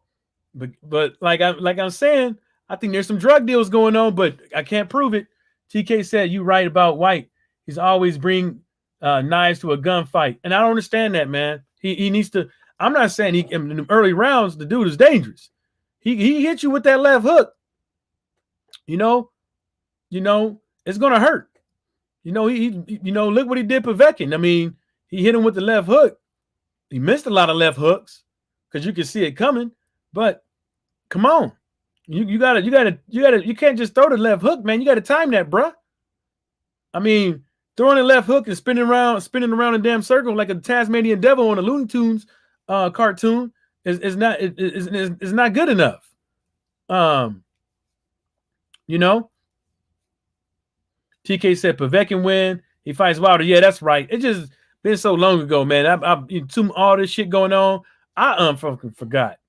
Speaker 1: But like I'm saying, I think there's some drug deals going on, but I can't prove it. TK said, you right about White. He's always bring knives to a gunfight. And I don't understand that, man. He needs to. I'm not saying in the early rounds, the dude is dangerous. He hit you with that left hook. It's gonna hurt. Look what he did Povetkin. I mean, he hit him with the left hook. He missed a lot of left hooks because you can see it coming. But come on, you can't just throw the left hook, man. You got to time that, bruh. I mean, throwing the left hook and spinning around a damn circle like a Tasmanian devil on a Looney Tunes cartoon is not good enough. TK said Povetkin win. He fights Wilder. Yeah, that's right. It just been so long ago, man. All this shit going on, I fucking forgot.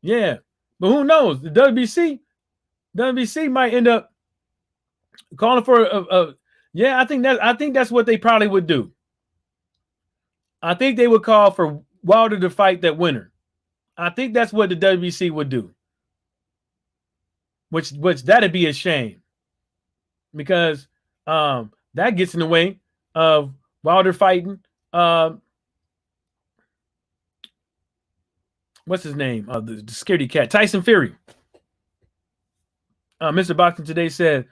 Speaker 1: Yeah, but who knows? The WBC might end up calling for a yeah. I think that's what they probably would do. I think they would call for Wilder to fight that winner. I think that's what the WBC would do. Which that'd be a shame, because that gets in the way of Wilder fighting what's his name? The scaredy cat, Tyson Fury. Mr. Boxing Today said,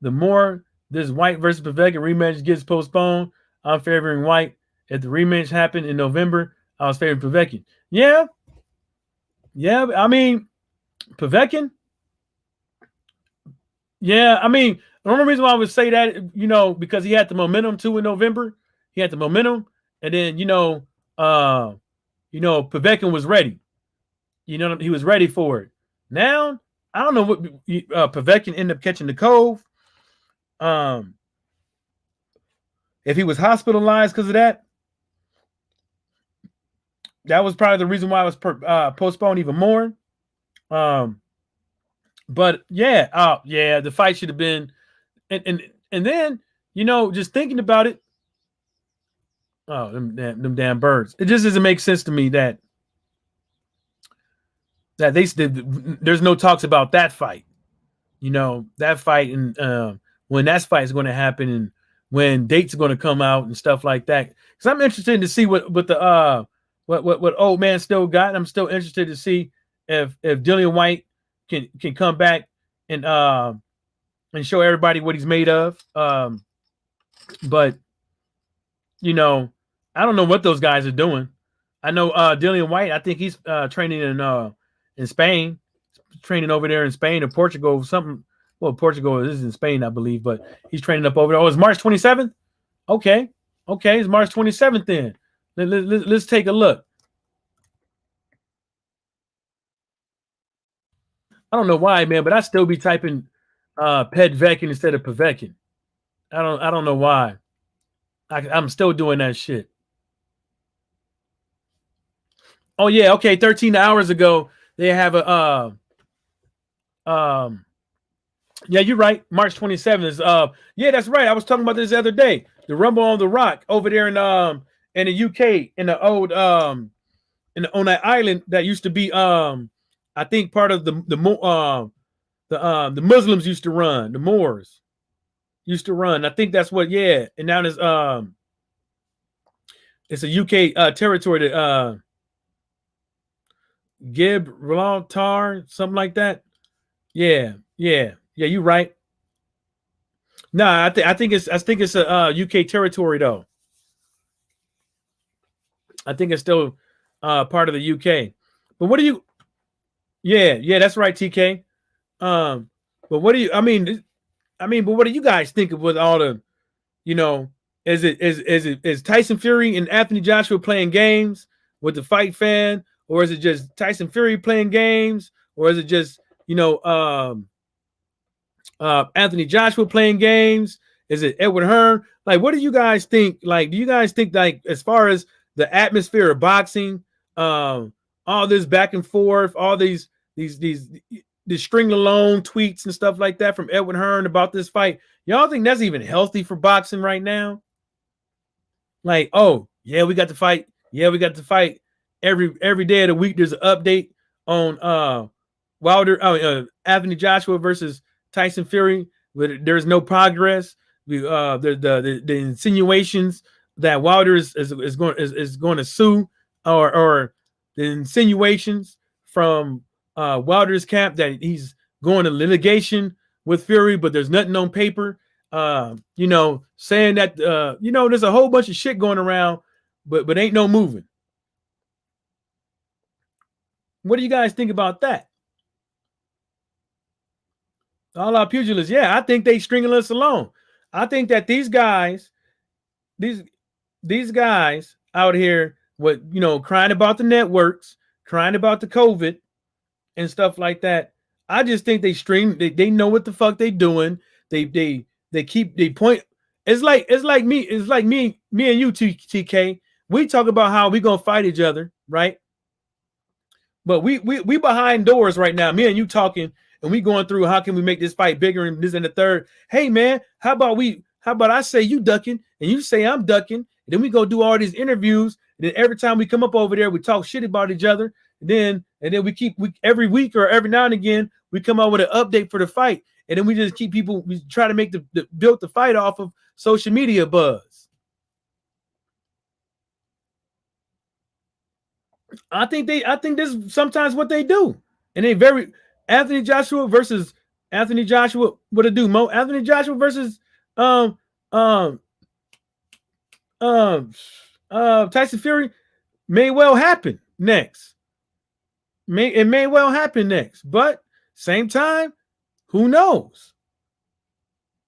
Speaker 1: the more this White versus Povetkin rematch gets postponed, I'm favoring White. If the rematch happened in November, I was favoring Povetkin. Yeah. I mean, Povetkin. Yeah, I mean, the only reason why I would say that, because he had the momentum too in November. He had the momentum, and then Povetkin was ready. He was ready for it. Now, I don't know what Povetkin ended up catching the cove. If he was hospitalized because of that was probably the reason why it was postponed even more. But yeah, the fight should have been, and then just thinking about it. Oh, them damn birds! It just doesn't make sense to me that there's no talks about that fight. That fight, and when that fight is going to happen, and when dates are going to come out and stuff like that. Because I'm interested to see what old man still got. I'm still interested to see if Dillian White can come back and show everybody what he's made of. But I don't know what those guys are doing. I know Dillian White, I think he's training in Spain, training over there in Spain or Portugal, something. Well, Portugal is in Spain, I believe, but he's training up over there. Oh, it's March 27th. Okay. Okay. It's March 27th then. Let's take a look. I don't know why, man, but I still be typing Pedvekin instead of Pavekin. I don't know why. I'm still doing that shit. Oh yeah, okay. 13 hours ago, they have a um yeah, you're right. March 27th is yeah, that's right. I was talking about this the other day. The Rumble on the Rock over there in the UK in the old on that island that used to be I think part of the Muslims used to run, the Moors used to run. I think that's what, yeah. And now it's a UK territory that Gibraltar, something like that. Yeah, yeah, yeah. You're right. Nah, I think it's a UK territory though. I think it's still part of the UK. But what do you? Yeah, yeah, that's right, TK. Um, but what do you? But what do you guys think of with all the? You know, is Tyson Fury and Anthony Joshua playing games with the fight fan, or is it just Tyson Fury playing games, or is it just Anthony Joshua playing games? Is it Edward Hearn? Like, what do you guys think? Like, do you guys think, like, as far as the atmosphere of boxing, um, all this back and forth, all these string alone tweets and stuff like that from Edward Hearn about this fight, y'all think that's even healthy for boxing right now? Like, oh yeah, we got to fight. Yeah, we got to fight every day of the week. There's an update on Anthony Joshua versus Tyson Fury. But there's no progress. The insinuations that Wilder is going to sue, or the insinuations from Wilder's camp that he's going to litigation with Fury, but there's nothing on paper. Saying that there's a whole bunch of shit going around, but ain't no moving. What do you guys think about that? All our pugilists, yeah, I think they stringing us along. I think that these these guys out here, crying about the networks, crying about the COVID and stuff like that. I just think they know what the fuck they doing. They point. It's like me and you, TK. We talk about how we gonna fight each other, right? But we behind doors right now. Me and you talking, and we going through how can we make this fight bigger and this and the third. Hey man, how about I say you ducking and you say I'm ducking, and then we go do all these interviews, and then every time we come up over there, we talk shit about each other, and then we every week or every now and again we come out with an update for the fight, and then we just keep people. We try to make build the fight off of social media buzz. I think this is sometimes what they do, and they very Anthony Joshua versus Anthony Joshua. What it do, Mo? Anthony Joshua versus um um um Tyson Fury may well happen next. It may well happen next, but same time, who knows?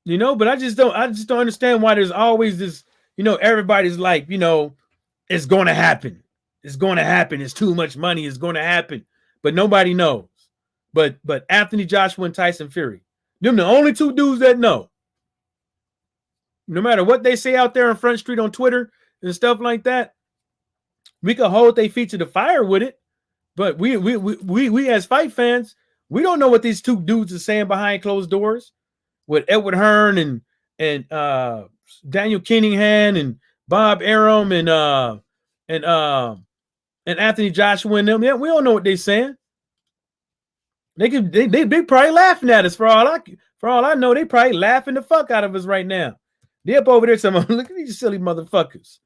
Speaker 1: But I just don't understand why there's always this. Everybody's like, it's going to happen. It's going to happen. It's too much money. It's going to happen, but nobody knows. But Anthony Joshua and Tyson Fury, them the only two dudes that know. No matter what they say out there on Front Street on Twitter and stuff like that, we could hold their feet to the fire with it. But we as fight fans, we don't know what these two dudes are saying behind closed doors with Edward Hearn and Daniel Kinningham and Bob Arum and Anthony Joshua and them. Yeah, we don't know what they're saying. They probably laughing at us for all I know. They probably laughing the fuck out of us right now. They up over there saying, look at these silly motherfuckers.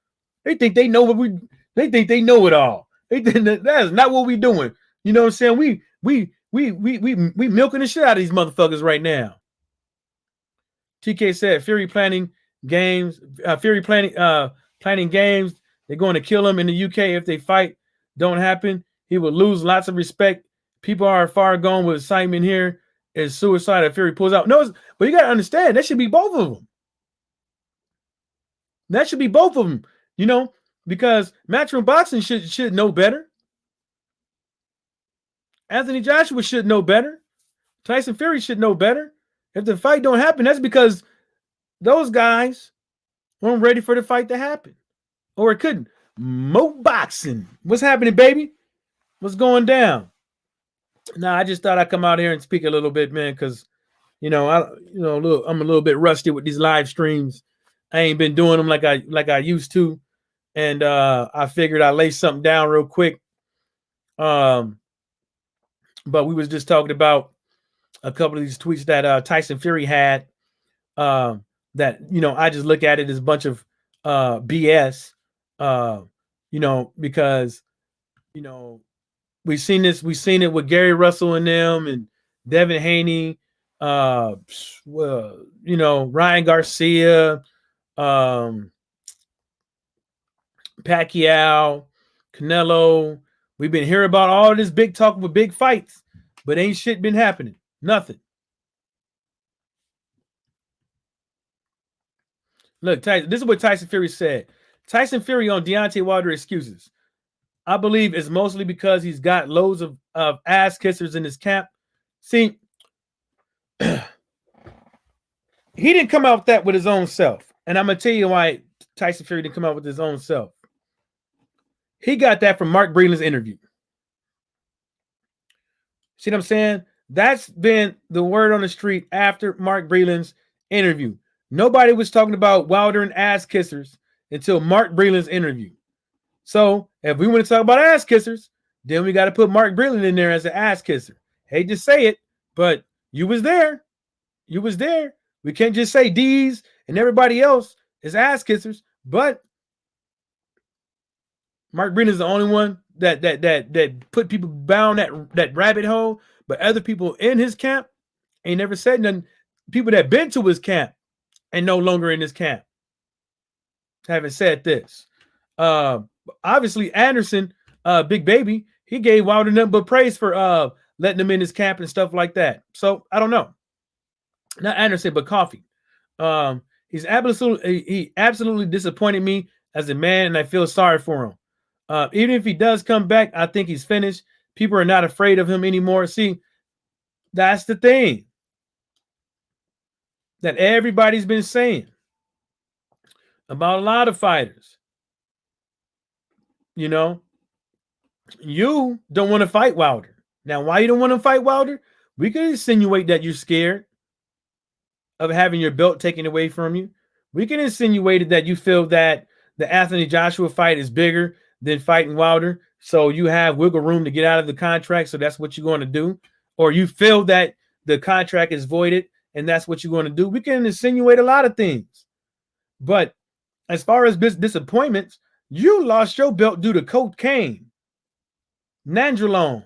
Speaker 1: They think they know they think they know it all. They think that is not what we doing. You know what I'm saying? We milking the shit out of these motherfuckers right now. TK said Fury planning games. Fury planning games. They're going to kill him in the UK if they fight don't happen. He will lose lots of respect. People are far gone with excitement here. Is suicide if Fury pulls out. No, but you got to understand that should be both of them. That should be both of them, because Matchroom Boxing should know better. Anthony Joshua should know better. Tyson Fury should know better. If the fight don't happen, that's because those guys weren't ready for the fight to happen. Or it couldn't. Mo Boxing. What's happening, baby? What's going down? Nah, I just thought I'd come out here and speak a little bit, man, because I'm a little bit rusty with these live streams. I ain't been doing them like I used to. And I figured I'd lay something down real quick. But we was just talking about a couple of these tweets that Tyson Fury had. That I just look at it as a bunch of BS. Because we've seen it with Gary Russell and them, and Devin Haney, Ryan Garcia, Pacquiao, Canelo. We've been hearing about all this big talk with big fights, but ain't shit been happening. Nothing. Look, Tyson, this is what Tyson Fury said. Tyson Fury on Deontay Wilder excuses. I believe it's mostly because he's got loads of ass kissers in his camp. See, he didn't come out with that with his own self. And I'm going to tell you why Tyson Fury didn't come out with his own self. He got that from Mark Breland's interview. See what I'm saying? That's been the word on the street after Mark Breland's interview. Nobody was talking about Wilder and ass kissers until Mark Breland's interview. So if we want to talk about ass kissers, then we got to put Mark Breland in there as an ass kisser. Hate to say it, but you was there. You was there. We can't just say D's and everybody else is ass kissers, but Mark Breland is the only one that put people down that rabbit hole, but other people in his camp ain't never said nothing. People that been to his camp and no longer in his camp haven't said this. Obviously, Anderson, Big Baby, he gave Wilder nothing but praise for letting him in his camp and stuff like that. So I don't know. Not Anderson, but Coffee. He absolutely disappointed me as a man, and I feel sorry for him. Even if he does come back, I think he's finished. People are not afraid of him anymore. See, that's the thing that everybody's been saying about a lot of fighters. You don't want to fight Wilder. Now, why you don't want to fight Wilder? We could insinuate that you're scared of having your belt taken away from you. We can insinuate that you feel that the Anthony Joshua fight is bigger than fighting Wilder, so you have wiggle room to get out of the contract, so that's what you're going to do. Or you feel that the contract is voided, and that's what you're going to do. We can insinuate a lot of things. But as far as disappointments, you lost your belt due to cocaine, nandrolone.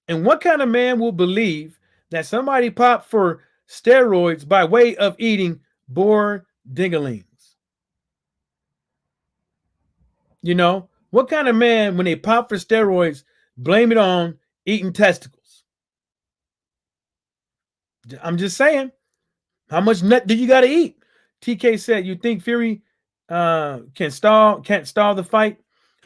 Speaker 1: And what kind of man will believe that somebody popped for steroids by way of eating boar dinglings? What kind of man, when they pop for steroids, blame it on eating testicles? I'm just saying, how much nut do you got to eat? TK said, you think Fury can't stall the fight?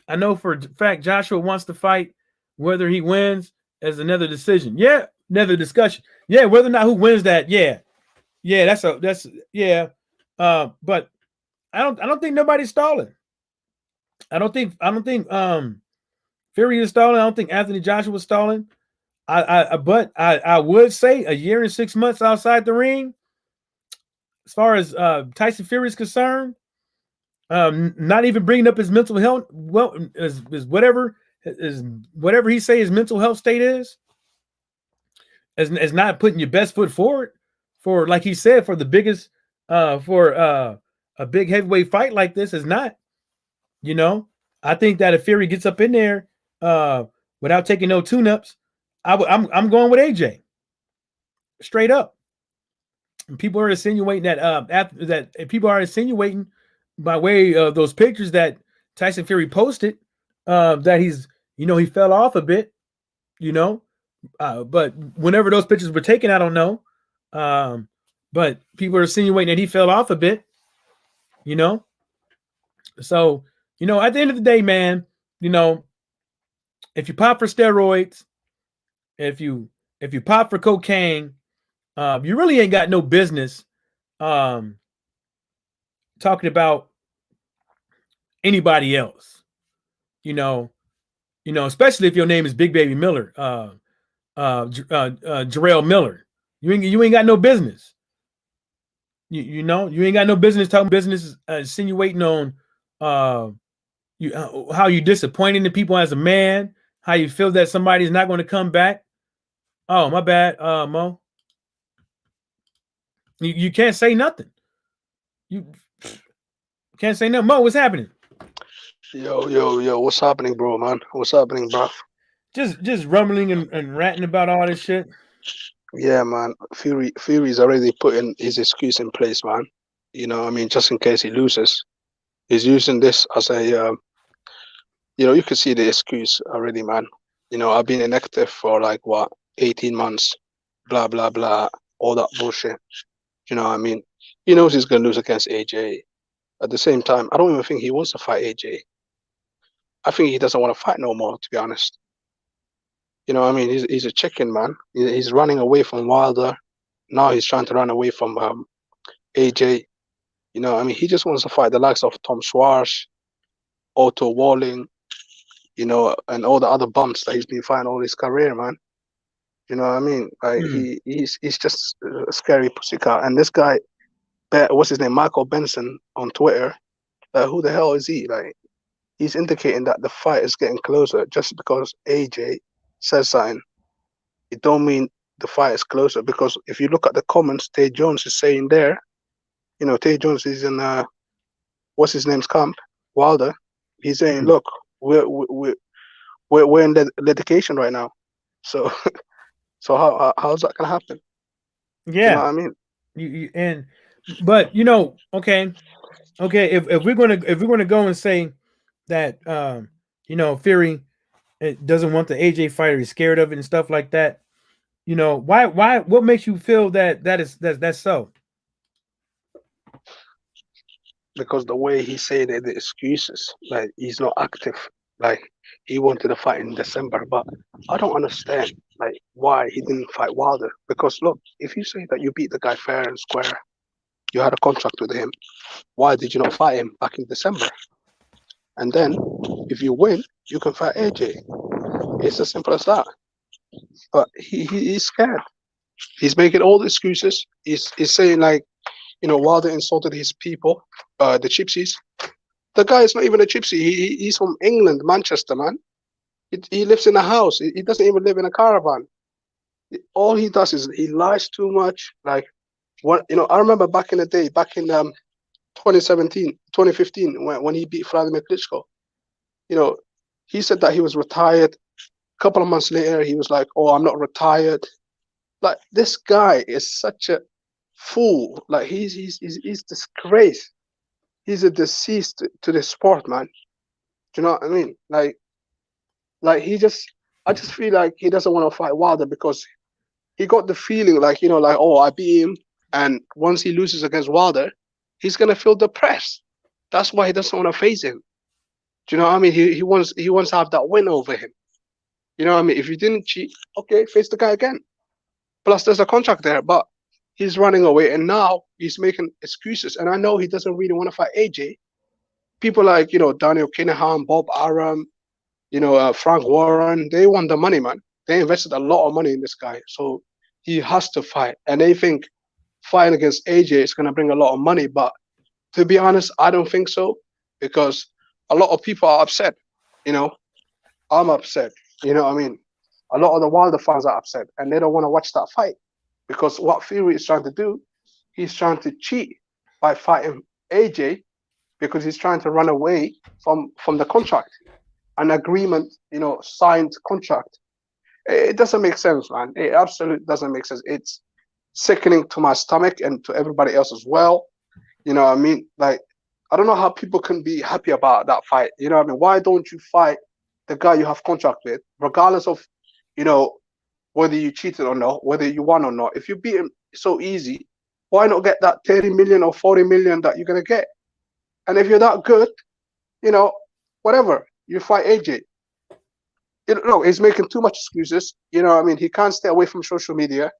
Speaker 1: I know for a fact Joshua wants to fight. Whether he wins is another decision. Yeah, another discussion. Yeah, whether or not who wins that. Yeah, that's yeah. But I don't think nobody's stalling. I don't think Fury is stalling. I don't think Anthony Joshua is stalling. But I would say a year and 6 months outside the ring, as far as Tyson Fury is concerned, not even bringing up his mental health, well, is whatever he say his mental health state is not putting your best foot forward for, like he said, for the biggest for a big heavyweight fight like this is not. I think that if Fury gets up in there without taking no tune-ups, I'm going with AJ straight up. And people are insinuating that people are insinuating by way of those pictures that Tyson Fury posted that he's he fell off a bit, but whenever those pictures were taken, I don't know. But people are insinuating that he fell off a bit, So, at the end of the day, man, you know, if you pop for steroids, if you if you pop for cocaine, you really ain't got no business um, talking about anybody else. You know, especially if your name is Big Baby Miller, Jarrell Miller. You ain't got no business. You ain't got no business talking business, insinuating on uh, how you disappointing the people as a man, how you feel that somebody's not going to come back. Oh, my bad, Mo. You can't say nothing. You can't say nothing. Mo, what's happening?
Speaker 2: Yo, what's happening, bro, man? What's happening, bro?
Speaker 1: Just rumbling and ranting about all this shit.
Speaker 2: Yeah, man. Fury's already putting his excuse in place, man. I mean, just in case he loses, he's using this as you can see the excuse already, man. I've been inactive for like what, 18 months, blah blah blah, all that bullshit. What I mean? He knows he's gonna lose against AJ. At the same time, I don't even think he wants to fight AJ. I think he doesn't want to fight no more, to be honest. I mean, he's a chicken, man. He's running away from Wilder. Now he's trying to run away from AJ. I mean, he just wants to fight the likes of Tom Schwarz, Otto Walling, and all the other bumps that he's been fighting all his career, man. You know what I mean? Like
Speaker 1: Hmm.
Speaker 2: he's just a scary pussycat. And this guy, what's his name, Michael Benson on Twitter. Who the hell is he? Like he's indicating that the fight is getting closer just because AJ says something. It don't mean the fight is closer because if you look at the comments, Tay Jones is saying there. Tay Jones is in what's his name's camp, Wilder. He's saying,
Speaker 1: Hmm.
Speaker 2: look, we're in litigation right now. So so how's that gonna happen? Do you know
Speaker 1: Yeah.
Speaker 2: what I mean?
Speaker 1: And but okay, okay. If we're gonna go and say that Fury doesn't want the AJ fighter, he's scared of it and stuff like that. Why what makes you feel that's so?
Speaker 2: Because the way he said it, the excuses, like he's not active. Like he wanted to fight in December, but I don't understand like why he didn't fight Wilder. Because look, if you say that you beat the guy fair and square, you had a contract with him. Why did you not fight him back in December? And then if you win, you can fight AJ. It's as simple as that. But he's scared. He's making all the excuses. He's saying like, Wilder insulted his people, the gypsies. The guy is not even a gypsy. He's from England, Manchester, man. He lives in a house. He doesn't even live in a caravan. All he does is he lies too much. Like what I remember back in the day, back in 2017, 2015, when he beat Vladimir Klitschko. You know, he said that he was retired. A couple of months later, he was like, "Oh, I'm not retired." Like this guy is such a fool. Like he's disgrace. He's a deceased to the sport, man. Do you know what I mean? Like I just feel like he doesn't want to fight Wilder because he got the feeling like like, oh, I beat him, and once he loses against Wilder, he's gonna feel depressed. That's why he doesn't want to face him. Do you know what I mean? He wants to have that win over him. You know what I mean? If you didn't cheat, okay, face the guy again. Plus, there's a contract there, but he's running away, and now he's making excuses. And I know he doesn't really want to fight AJ. People like Daniel Kinahan, Bob Arum, Frank Warren, they want the money, man. They invested a lot of money in this guy, so he has to fight. And they think fighting against AJ is going to bring a lot of money, but to be honest, I don't think so because a lot of people are upset. You know, I'm upset. You know what I mean? A lot of the Wilder fans are upset and they don't want to watch that fight because what Fury is trying to do, he's trying to cheat by fighting AJ because he's trying to run away from the contract, an agreement, signed contract. It doesn't make sense, man. It absolutely doesn't make sense. It's sickening to my stomach and to everybody else as well. You know what I mean? Like, I don't know how people can be happy about that fight. You know what I mean? Why don't you fight the guy you have contract with, regardless of, you know, whether you cheated or not, whether you won or not? If you beat him so easy, why not get that 30 million or 40 million that you're gonna get? And if you're that good, you know, whatever. You fight AJ. No, he's making too much excuses. You know, what I mean, he can't stay away from social media.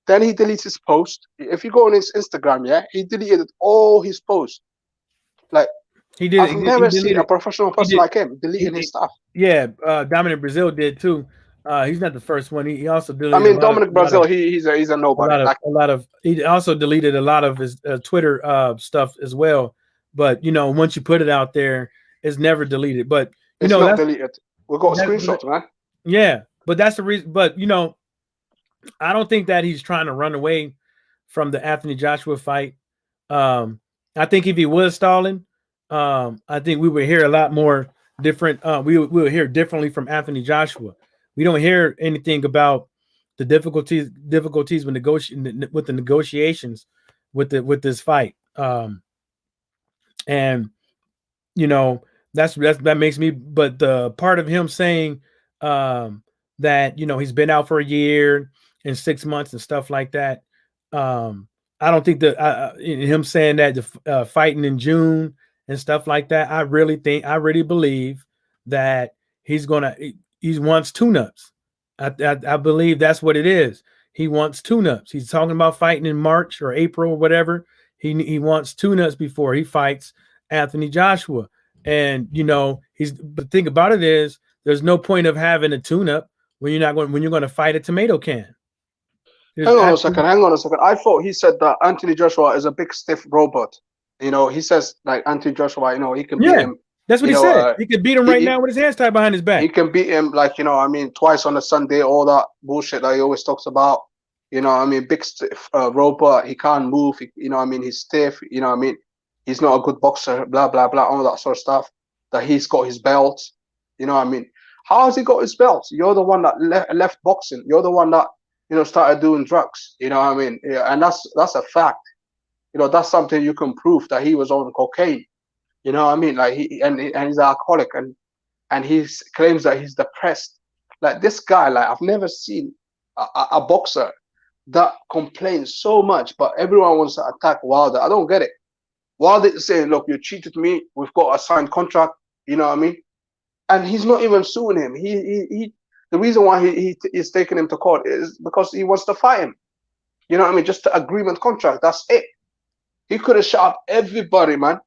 Speaker 2: Then he deletes his post. If you go on his Instagram, yeah, he deleted all his posts. Like
Speaker 1: He did.
Speaker 2: I've
Speaker 1: He
Speaker 2: never seen a
Speaker 1: deleted.
Speaker 2: professional
Speaker 1: He
Speaker 2: person
Speaker 1: did.
Speaker 2: like him deleting his
Speaker 1: He
Speaker 2: stuff.
Speaker 1: yeah. Dominant Brazil did too. He's not the first one. He also
Speaker 2: I
Speaker 1: deleted
Speaker 2: mean, Dominic
Speaker 1: a lot
Speaker 2: Brazil,
Speaker 1: of
Speaker 2: he's a nobody. Like
Speaker 1: he also deleted a lot of his Twitter stuff as well. But once you put it out there, it's never deleted. But
Speaker 2: it's not
Speaker 1: that's
Speaker 2: deleted. We got
Speaker 1: that.
Speaker 2: screenshots, man.
Speaker 1: Yeah, but that's the reason. But I don't think that he's trying to run away from the Anthony Joshua fight. Um, I think if he was stalling, I think we would hear a lot more different. We would hear differently from Anthony Joshua. We don't hear anything about the difficulties with the negotiations with this fight. And you know that makes me. But the part of him saying that he's been out for a year and 6 months and stuff like that. I don't think that him saying that the fighting in June and stuff like that. I really believe that he wants tune-ups. I believe that's what it is. He wants tune-ups. He's talking about fighting in March or April or whatever. He wants tune-ups before he fights Anthony Joshua. And but think about it is there's no point of having a tune-up when you're going to fight a tomato can. There's
Speaker 2: Hang on a second.
Speaker 1: absolutely
Speaker 2: Hang on a second. I thought he said that Anthony Joshua is a big stiff robot. You know, he says like Anthony Joshua. You know, he can beat
Speaker 1: Yeah,
Speaker 2: him.
Speaker 1: that's what
Speaker 2: You
Speaker 1: he
Speaker 2: know,
Speaker 1: said. He could beat him
Speaker 2: he,
Speaker 1: right
Speaker 2: he
Speaker 1: now with his hands tied behind his
Speaker 2: he
Speaker 1: back.
Speaker 2: can beat him like I mean, twice on a Sunday. All that bullshit that he always talks about. You know, I mean, big stiff robot. He can't move. I mean, he's stiff. I mean, he's not a good boxer. Blah blah blah. All that sort of stuff. That he's got his belt. I mean, how has he got his belt? You're the one that left boxing. You're the one that started doing drugs. I mean, yeah, and that's a fact. That's something you can prove that he was on cocaine. What I mean? Like and he's an alcoholic and he claims that he's depressed. Like this guy, like I've never seen a boxer that complains so much, but everyone wants to attack Wilder. I don't get it. Wilder is saying, "Look, you cheated me. We've got a signed contract." You know what I mean? And he's not even suing him. He the reason why he is taking him to court is because he wants to fight him. You know what I mean? Just the agreement contract. That's it. He could have shut up everybody, man.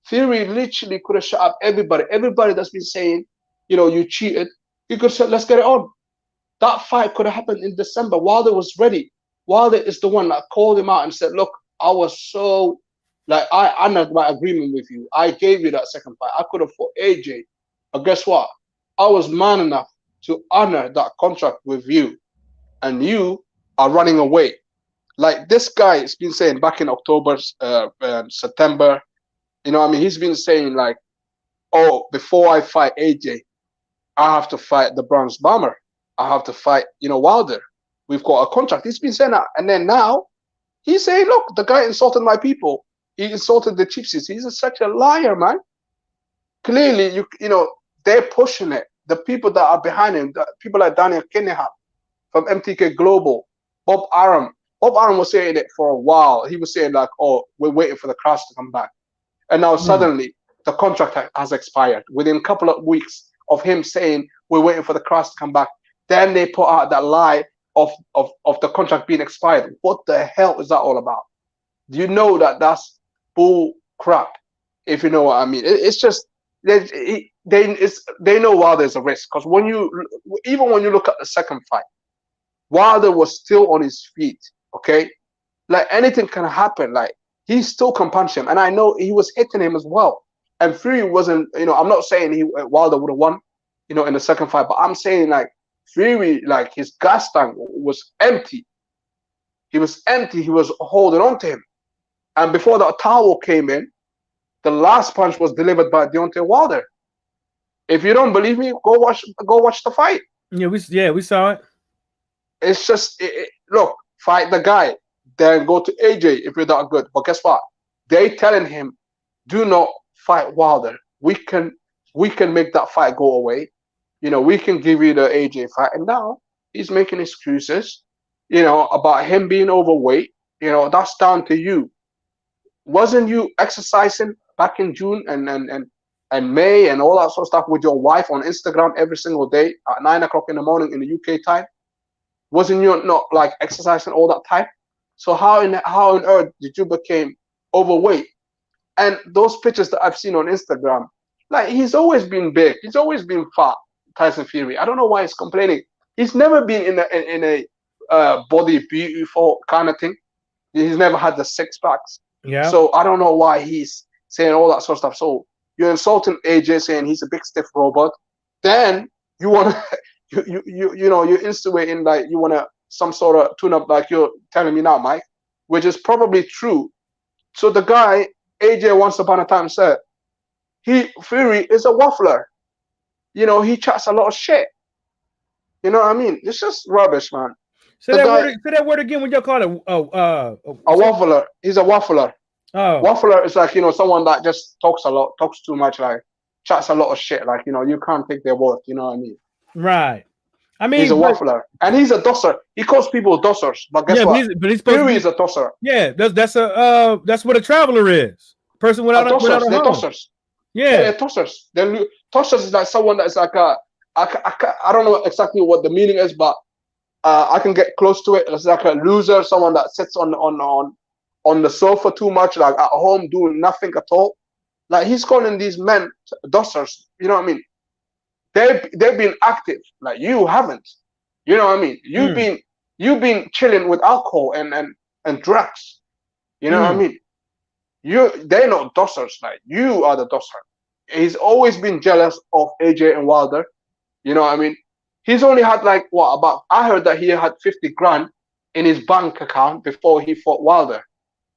Speaker 2: Theory literally could have shut up everybody. Everybody that's been saying, you cheated. He could have said, let's get it on. That fight could have happened in December. Wilder was ready. Wilder is the one that called him out and said, look, I was so, like, I honored my agreement with you. I gave you that second fight. I could have fought AJ. But guess what? I was man enough to honor that contract with you. And you are running away. Like this guy has been saying back in October, September, I mean, he's been saying like, oh, before I fight AJ, I have to fight the Bronze Bomber. I have to fight, Wilder. We've got a contract. He's been saying that. And then now he's saying, look, the guy insulted my people. He insulted the Gypsies. He's such a liar, man. Clearly, they're pushing it. The people that are behind him, people like Daniel Kinneham from MTK Global, Bob Arum. Bob Arum was saying it for a while. He was saying like, oh, we're waiting for the crowds to come back. And now suddenly the contract has expired. Within a couple of weeks of him saying we're waiting for the crowds to come back, then they put out that lie of the contract being expired. What the hell is that all about? Do you know that that's bull crap? If you know what I mean, it's just they know Wilder's a risk because even when you look at the second fight, Wilder was still on his feet. Okay, like anything can happen. Like he still can punch him, and I know he was hitting him as well. And Fury wasn't. I'm not saying Wilder would have won, in the second fight, but I'm saying like Fury, like his gas tank was empty. He was empty. He was holding on to him, and before that towel came in, the last punch was delivered by Deontay Wilder. If you don't believe me, go watch the fight.
Speaker 1: Yeah, we saw it.
Speaker 2: It's just look, fight the guy, then go to AJ if you're that good. But guess what? They telling him, do not fight Wilder. We can make that fight go away. We can give you the AJ fight. And now he's making excuses, about him being overweight. That's down to you. Wasn't you exercising back in June and
Speaker 3: and May and all that sort of stuff with your wife on Instagram every single day at 9 o'clock in the morning in the UK time? Wasn't you not like exercising all that time? So how on earth did you become overweight? And those pictures that I've seen on Instagram, like he's always been big, he's always been fat, Tyson Fury. I don't know why he's complaining. He's never been in a body beautiful kind of thing. He's never had the six packs.
Speaker 1: Yeah.
Speaker 3: So I don't know why he's saying all that sort of stuff. So you're insulting AJ saying he's a big stiff robot. Then you want to you're insinuating like you want to some sort of tune up like you're telling me now, Mike, which is probably true. So the guy AJ once upon a time said Fury is a waffler. He chats a lot of shit. You know what I mean? It's just rubbish, man.
Speaker 1: Say that word again. What y'all call it?
Speaker 3: A waffler. He's a waffler.
Speaker 1: Oh,
Speaker 3: Waffler is like someone that just talks a lot, talks too much, like chats a lot of shit. Like you can't take their word. You know what I mean?
Speaker 1: right. I mean,
Speaker 3: he's a waffler, and he's a dosser. He calls people dossers, but guess what?
Speaker 1: He's
Speaker 3: Fury is a tosser.
Speaker 1: Yeah, that's what a traveler is. Person without a home.
Speaker 3: They're tossers.
Speaker 1: Yeah,
Speaker 3: they're tossers. Tossers is like someone that's like I don't know exactly what the meaning is, but I can get close to it. It's like a loser, someone that sits on the sofa too much, like at home doing nothing at all. Like he's calling these men dossers. You know what I mean? They've been active, like you haven't. You know what I mean? You've been chilling with alcohol and drugs. You know what I mean? They're not dossers, like you are the dosser. He's always been jealous of AJ and Wilder. You know what I mean? He's only had like I heard that he had 50 grand in his bank account before he fought Wilder.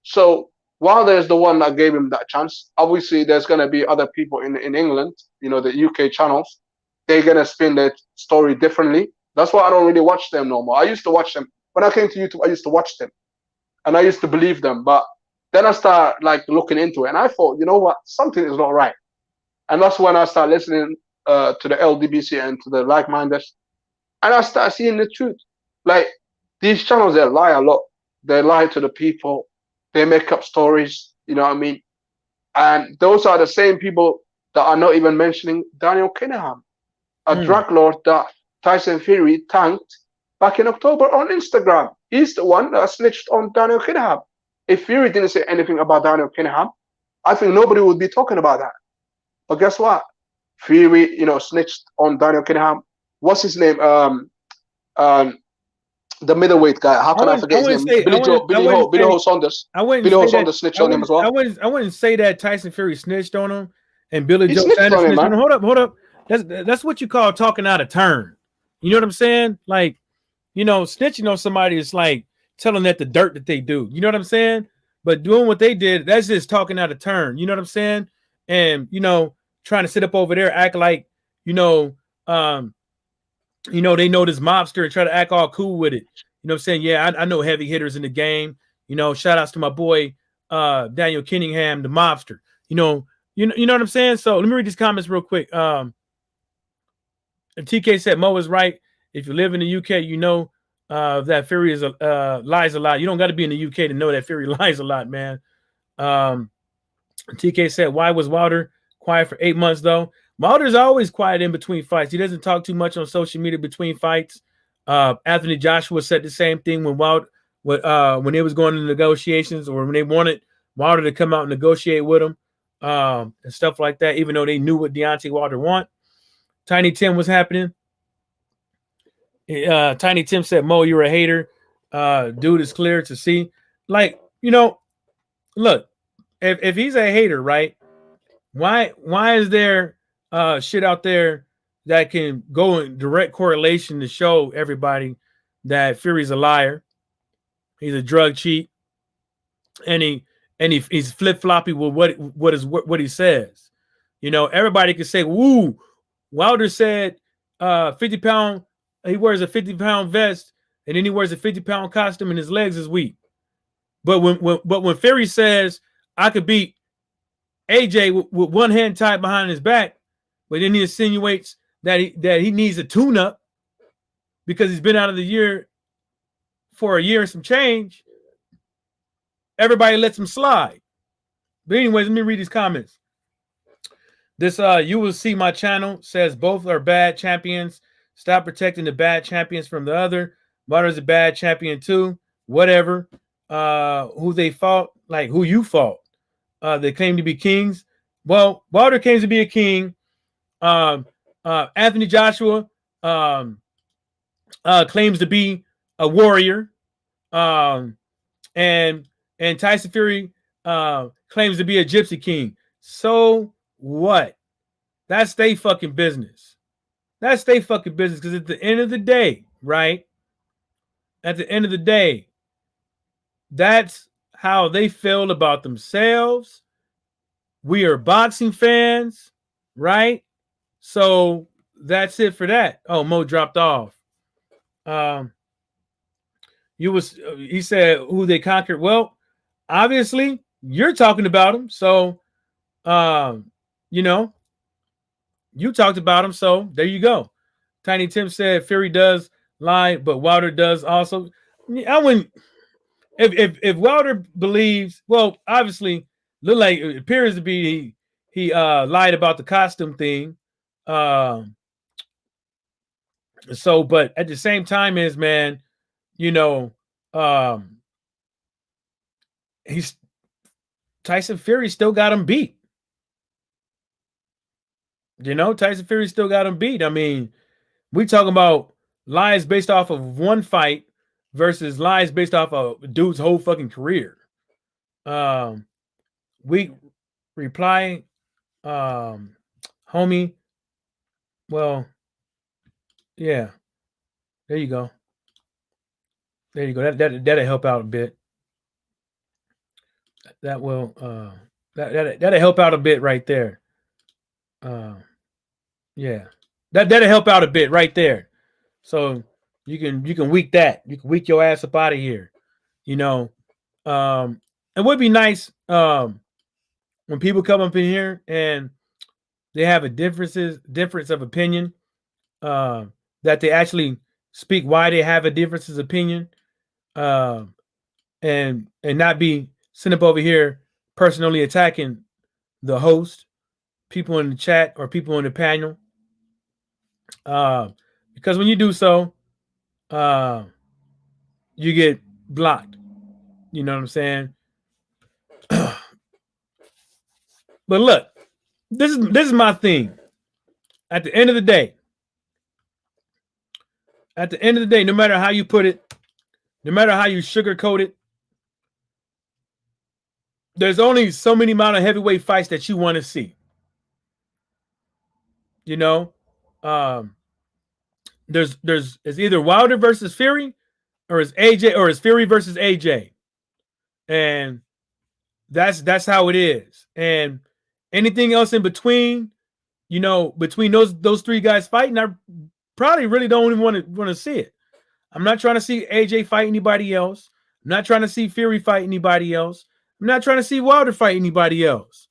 Speaker 3: So Wilder is the one that gave him that chance. Obviously, there's gonna be other people in England, the UK channels. They're gonna spin their story differently. That's why I don't really watch them no more. I used to watch them when I came to YouTube. I used to watch them, and I used to believe them. But then I started like looking into it, and I thought, you know what, something is not right. And that's when I started listening to the LDBC and to the like-minders, and I started seeing the truth. Like these channels, they lie a lot. They lie to the people. They make up stories. You know what I mean? And those are the same people that are not even mentioning Daniel Kinahan, a drug lord that Tyson Fury tanked back in October on Instagram. He's the one that snitched on Daniel Kinahan. If Fury didn't say anything about Daniel Kinahan, I think nobody would be talking about that. But guess what? Fury, snitched on Daniel Kinahan. What's his name? The middleweight guy. How can I forget his name? Billy Joe Saunders. Billy Joe Saunders snitched on him as well.
Speaker 1: I wouldn't say that Tyson Fury snitched on him and Billy Joe Saunders snitched on him. Hold up. That's what you call talking out of turn. You know what I'm saying? Like, snitching on somebody is like telling that the dirt that they do. You know what I'm saying? But doing what they did, that's just talking out of turn. You know what I'm saying? And trying to sit up over there, act like they know this mobster and try to act all cool with it. You know what I'm saying? Yeah, I know heavy hitters in the game. Shout outs to my boy Daniel Cunningham, the mobster. You know what I'm saying? So let me read these comments real quick. TK said Mo is right. If you live in the UK, you know that Fury lies a lot. You don't got to be in the UK to know that Fury lies a lot, man. TK said, why was Wilder quiet for 8 months, though? Wilder's always quiet in between fights. He doesn't talk too much on social media between fights. Anthony Joshua said the same thing when they was going to negotiations, or when they wanted Wilder to come out and negotiate with him and stuff like that, even though they knew what Deontay Wilder want. Tiny Tim was happening. Tiny Tim said, Mo, you're a hater. Dude is clear to see. Like, look, if he's a hater, right? Why is there shit out there that can go in direct correlation to show everybody that Fury's a liar, he's a drug cheat, and he's flip-floppy with what he says. Everybody can say, woo, Wilder said 50-pound, he wears a 50-pound vest, and then he wears a 50-pound costume and his legs is weak. But when Fury says I could beat AJ with one hand tied behind his back, but then he insinuates that he needs a tune-up because he's been out of the year for a year and some change, everybody lets him slide. But anyways, let me read these comments. This you will see my channel says both are bad champions. Stop protecting the bad champions from the other. Wilder's a bad champion too. Whatever. Who they fought, like who you fought. They claim to be kings. Well, Wilder claims to be a king. Anthony Joshua claims to be a warrior. And Tyson Fury claims to be a gypsy king. So what? That's they fucking business. That's they fucking business. Because at the end of the day, right? At the end of the day, that's how they feel about themselves. We are boxing fans, right? So that's it for that. Oh, Mo dropped off. He said who they conquered. Well, obviously you're talking about him. So, you know, you talked about him. So there you go. Tiny Tim said Fury does lie, but Wilder does also. I wouldn't. If Wilder believes, well, obviously, look like it appears to be he lied about the costume thing. So, but at the same time, is man, you know, he's Tyson Fury still got him beat. You know, Tyson Fury still got him beat. I mean, we talking about lies based off of one fight versus lies based off of a dude's whole fucking career. We reply, homie. Well, yeah. There you go. There you go. That'll help out a bit. That will that'll help out a bit right there. Yeah. That'll help out a bit right there. So you can weak that. You can weak your ass up out of here. You know. It would be nice when people come up in here and they have a difference of opinion, that they actually speak why they have a difference of opinion, and not be sent up over here personally attacking the host, people in the chat, or people in the panel. Because when you do so, you get blocked. You know what I'm saying? But look, this is my thing. At the end of the day, no matter how you put it, no matter how you sugarcoat it, there's only so many amount of heavyweight fights that you want to see. You know, there's it's either Wilder versus Fury, or it's AJ, or it's Fury versus AJ, and that's how it is. And anything else in between, you know, between those three guys fighting, I probably really don't even want to see it. I'm not trying to see AJ fight anybody else. I'm not trying to see Fury fight anybody else. I'm not trying to see Wilder fight anybody else,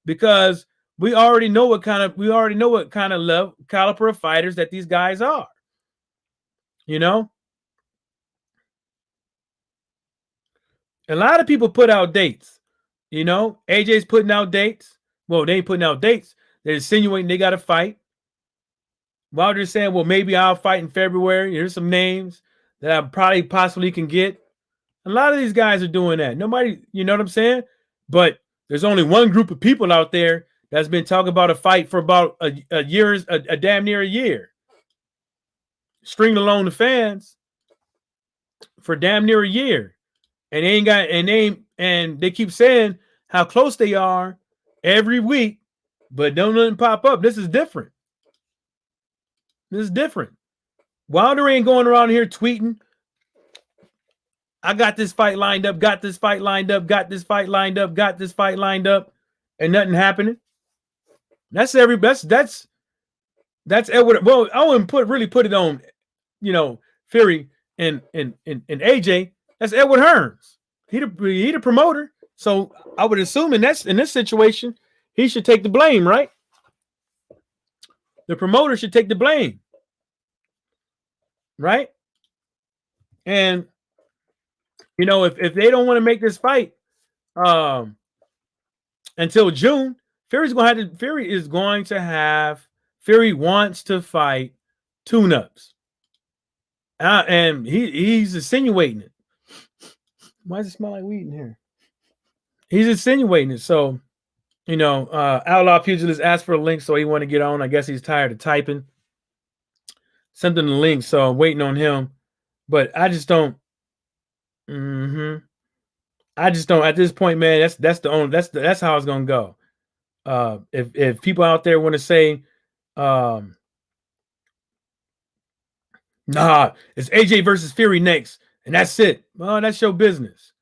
Speaker 1: because we already know what kind of level caliber of fighters that these guys are. You know, a lot of people put out dates. You know, AJ's putting out dates. Well, they ain't putting out dates. They're insinuating they got to fight. Wilder's saying, well, maybe I'll fight in February. Here's some names that I probably possibly can get. A lot of these guys are doing that. Nobody, you know what I'm saying? But there's only one group of people out there that's been talking about a fight for about a year, a damn near a year. Stringing along the fans for damn near a year. And they keep saying how close they are every week, but don't let them pop up. This is different. Wilder ain't going around here tweeting, I got this fight lined up, got this fight lined up, got this fight lined up, got this fight lined up, and nothing happening. That's Edward. Well, I wouldn't put it on, you know, Fury and AJ. That's Edward Hearns. He the promoter. So I would assume in this situation, he should take the blame, right? The promoter should take the blame, right? And you know, if they don't want to make this fight until June, Fury is going to have. Fury wants to fight tune-ups, and he's insinuating it. Why does it smell like weed in here? He's insinuating it. So, Outlaw Pugilist asked for a link, so he want to get on. I guess he's tired of typing. Sent him the link, so I'm waiting on him. But I just don't. I just don't. At this point, man, that's how it's gonna go. If people out there want to say, nah, it's AJ versus Fury next, and that's it. Well, that's your business.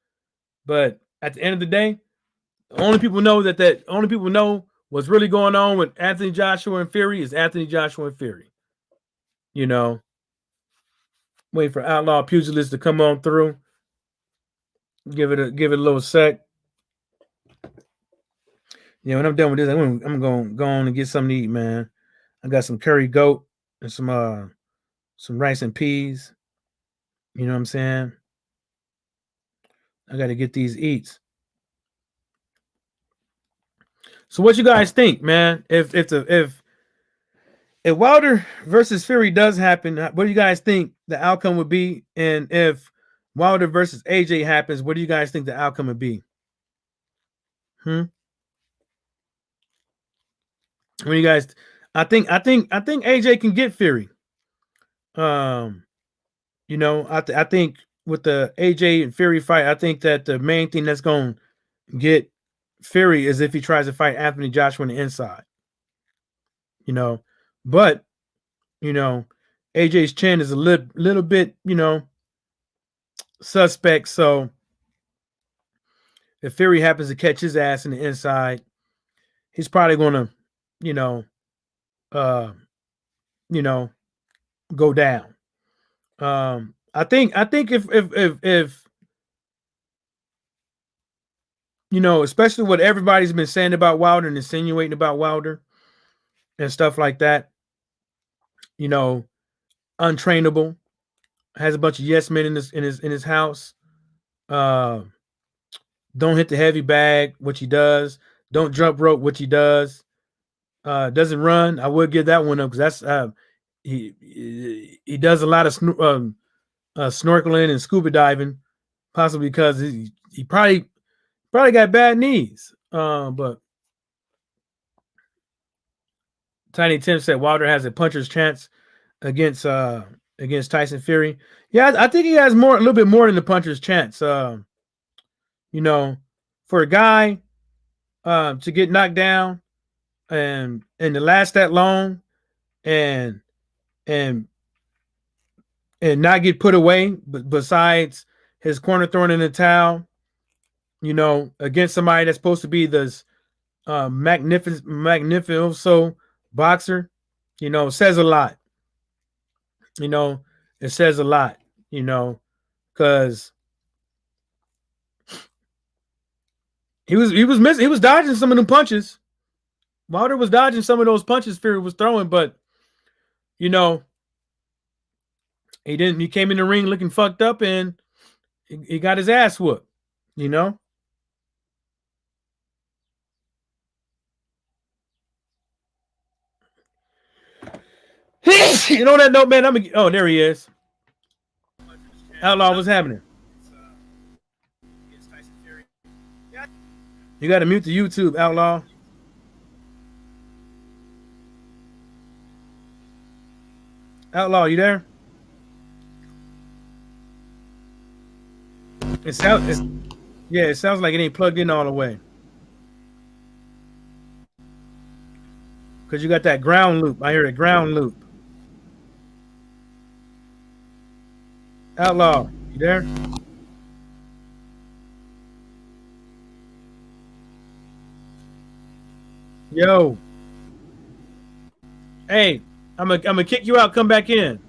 Speaker 1: But at the end of the day, only people know only people know what's really going on with Anthony Joshua and Fury is Anthony Joshua and Fury. Waiting for Outlaw Pugilist to come on through. Give it a little sec. Yeah, when I'm done with this, I'm going to go on and get something to eat, man. I got some curry goat and some rice and peas. You know what I'm saying? I got to get these eats. So what you guys think, man? If Wilder versus Fury does happen, what do you guys think the outcome would be? And if Wilder versus AJ happens, what do you guys think the outcome would be? What do you guys? I think AJ can get Fury. I think with the AJ and Fury fight, I think that the main thing that's going to get Fury is if he tries to fight Anthony Joshua on the inside. But AJ's chin is a little bit, suspect. So if Fury happens to catch his ass in the inside, he's probably going to, go down. I think if especially what everybody's been saying about Wilder and insinuating about Wilder and stuff like that, untrainable, has a bunch of yes men in his house. Don't hit the heavy bag, which he does. Don't jump rope, which he does. Doesn't run. I would give that one up because that's he does a lot of snorkeling and scuba diving, possibly because he probably got bad knees. But Tiny Tim said Wilder has a puncher's chance against Tyson Fury. Yeah, I think he has a little bit more than the puncher's chance. For a guy to get knocked down and to last that long and not get put away, but besides his corner throwing in the towel, against somebody that's supposed to be this magnificent boxer, says a lot. It says a lot, because he was dodging some of them punches. Wilder was dodging some of those punches Fury was throwing, but he didn't. He came in the ring looking fucked up, and he got his ass whooped. On that note, man, oh, there he is. Outlaw, what's happening? You got to mute the YouTube, Outlaw. Outlaw, you there? It sounds like it ain't plugged in all the way. Because you got that ground loop. I hear a ground loop. Outlaw, you there? Yo. Hey, I'm gonna kick you out. Come back in.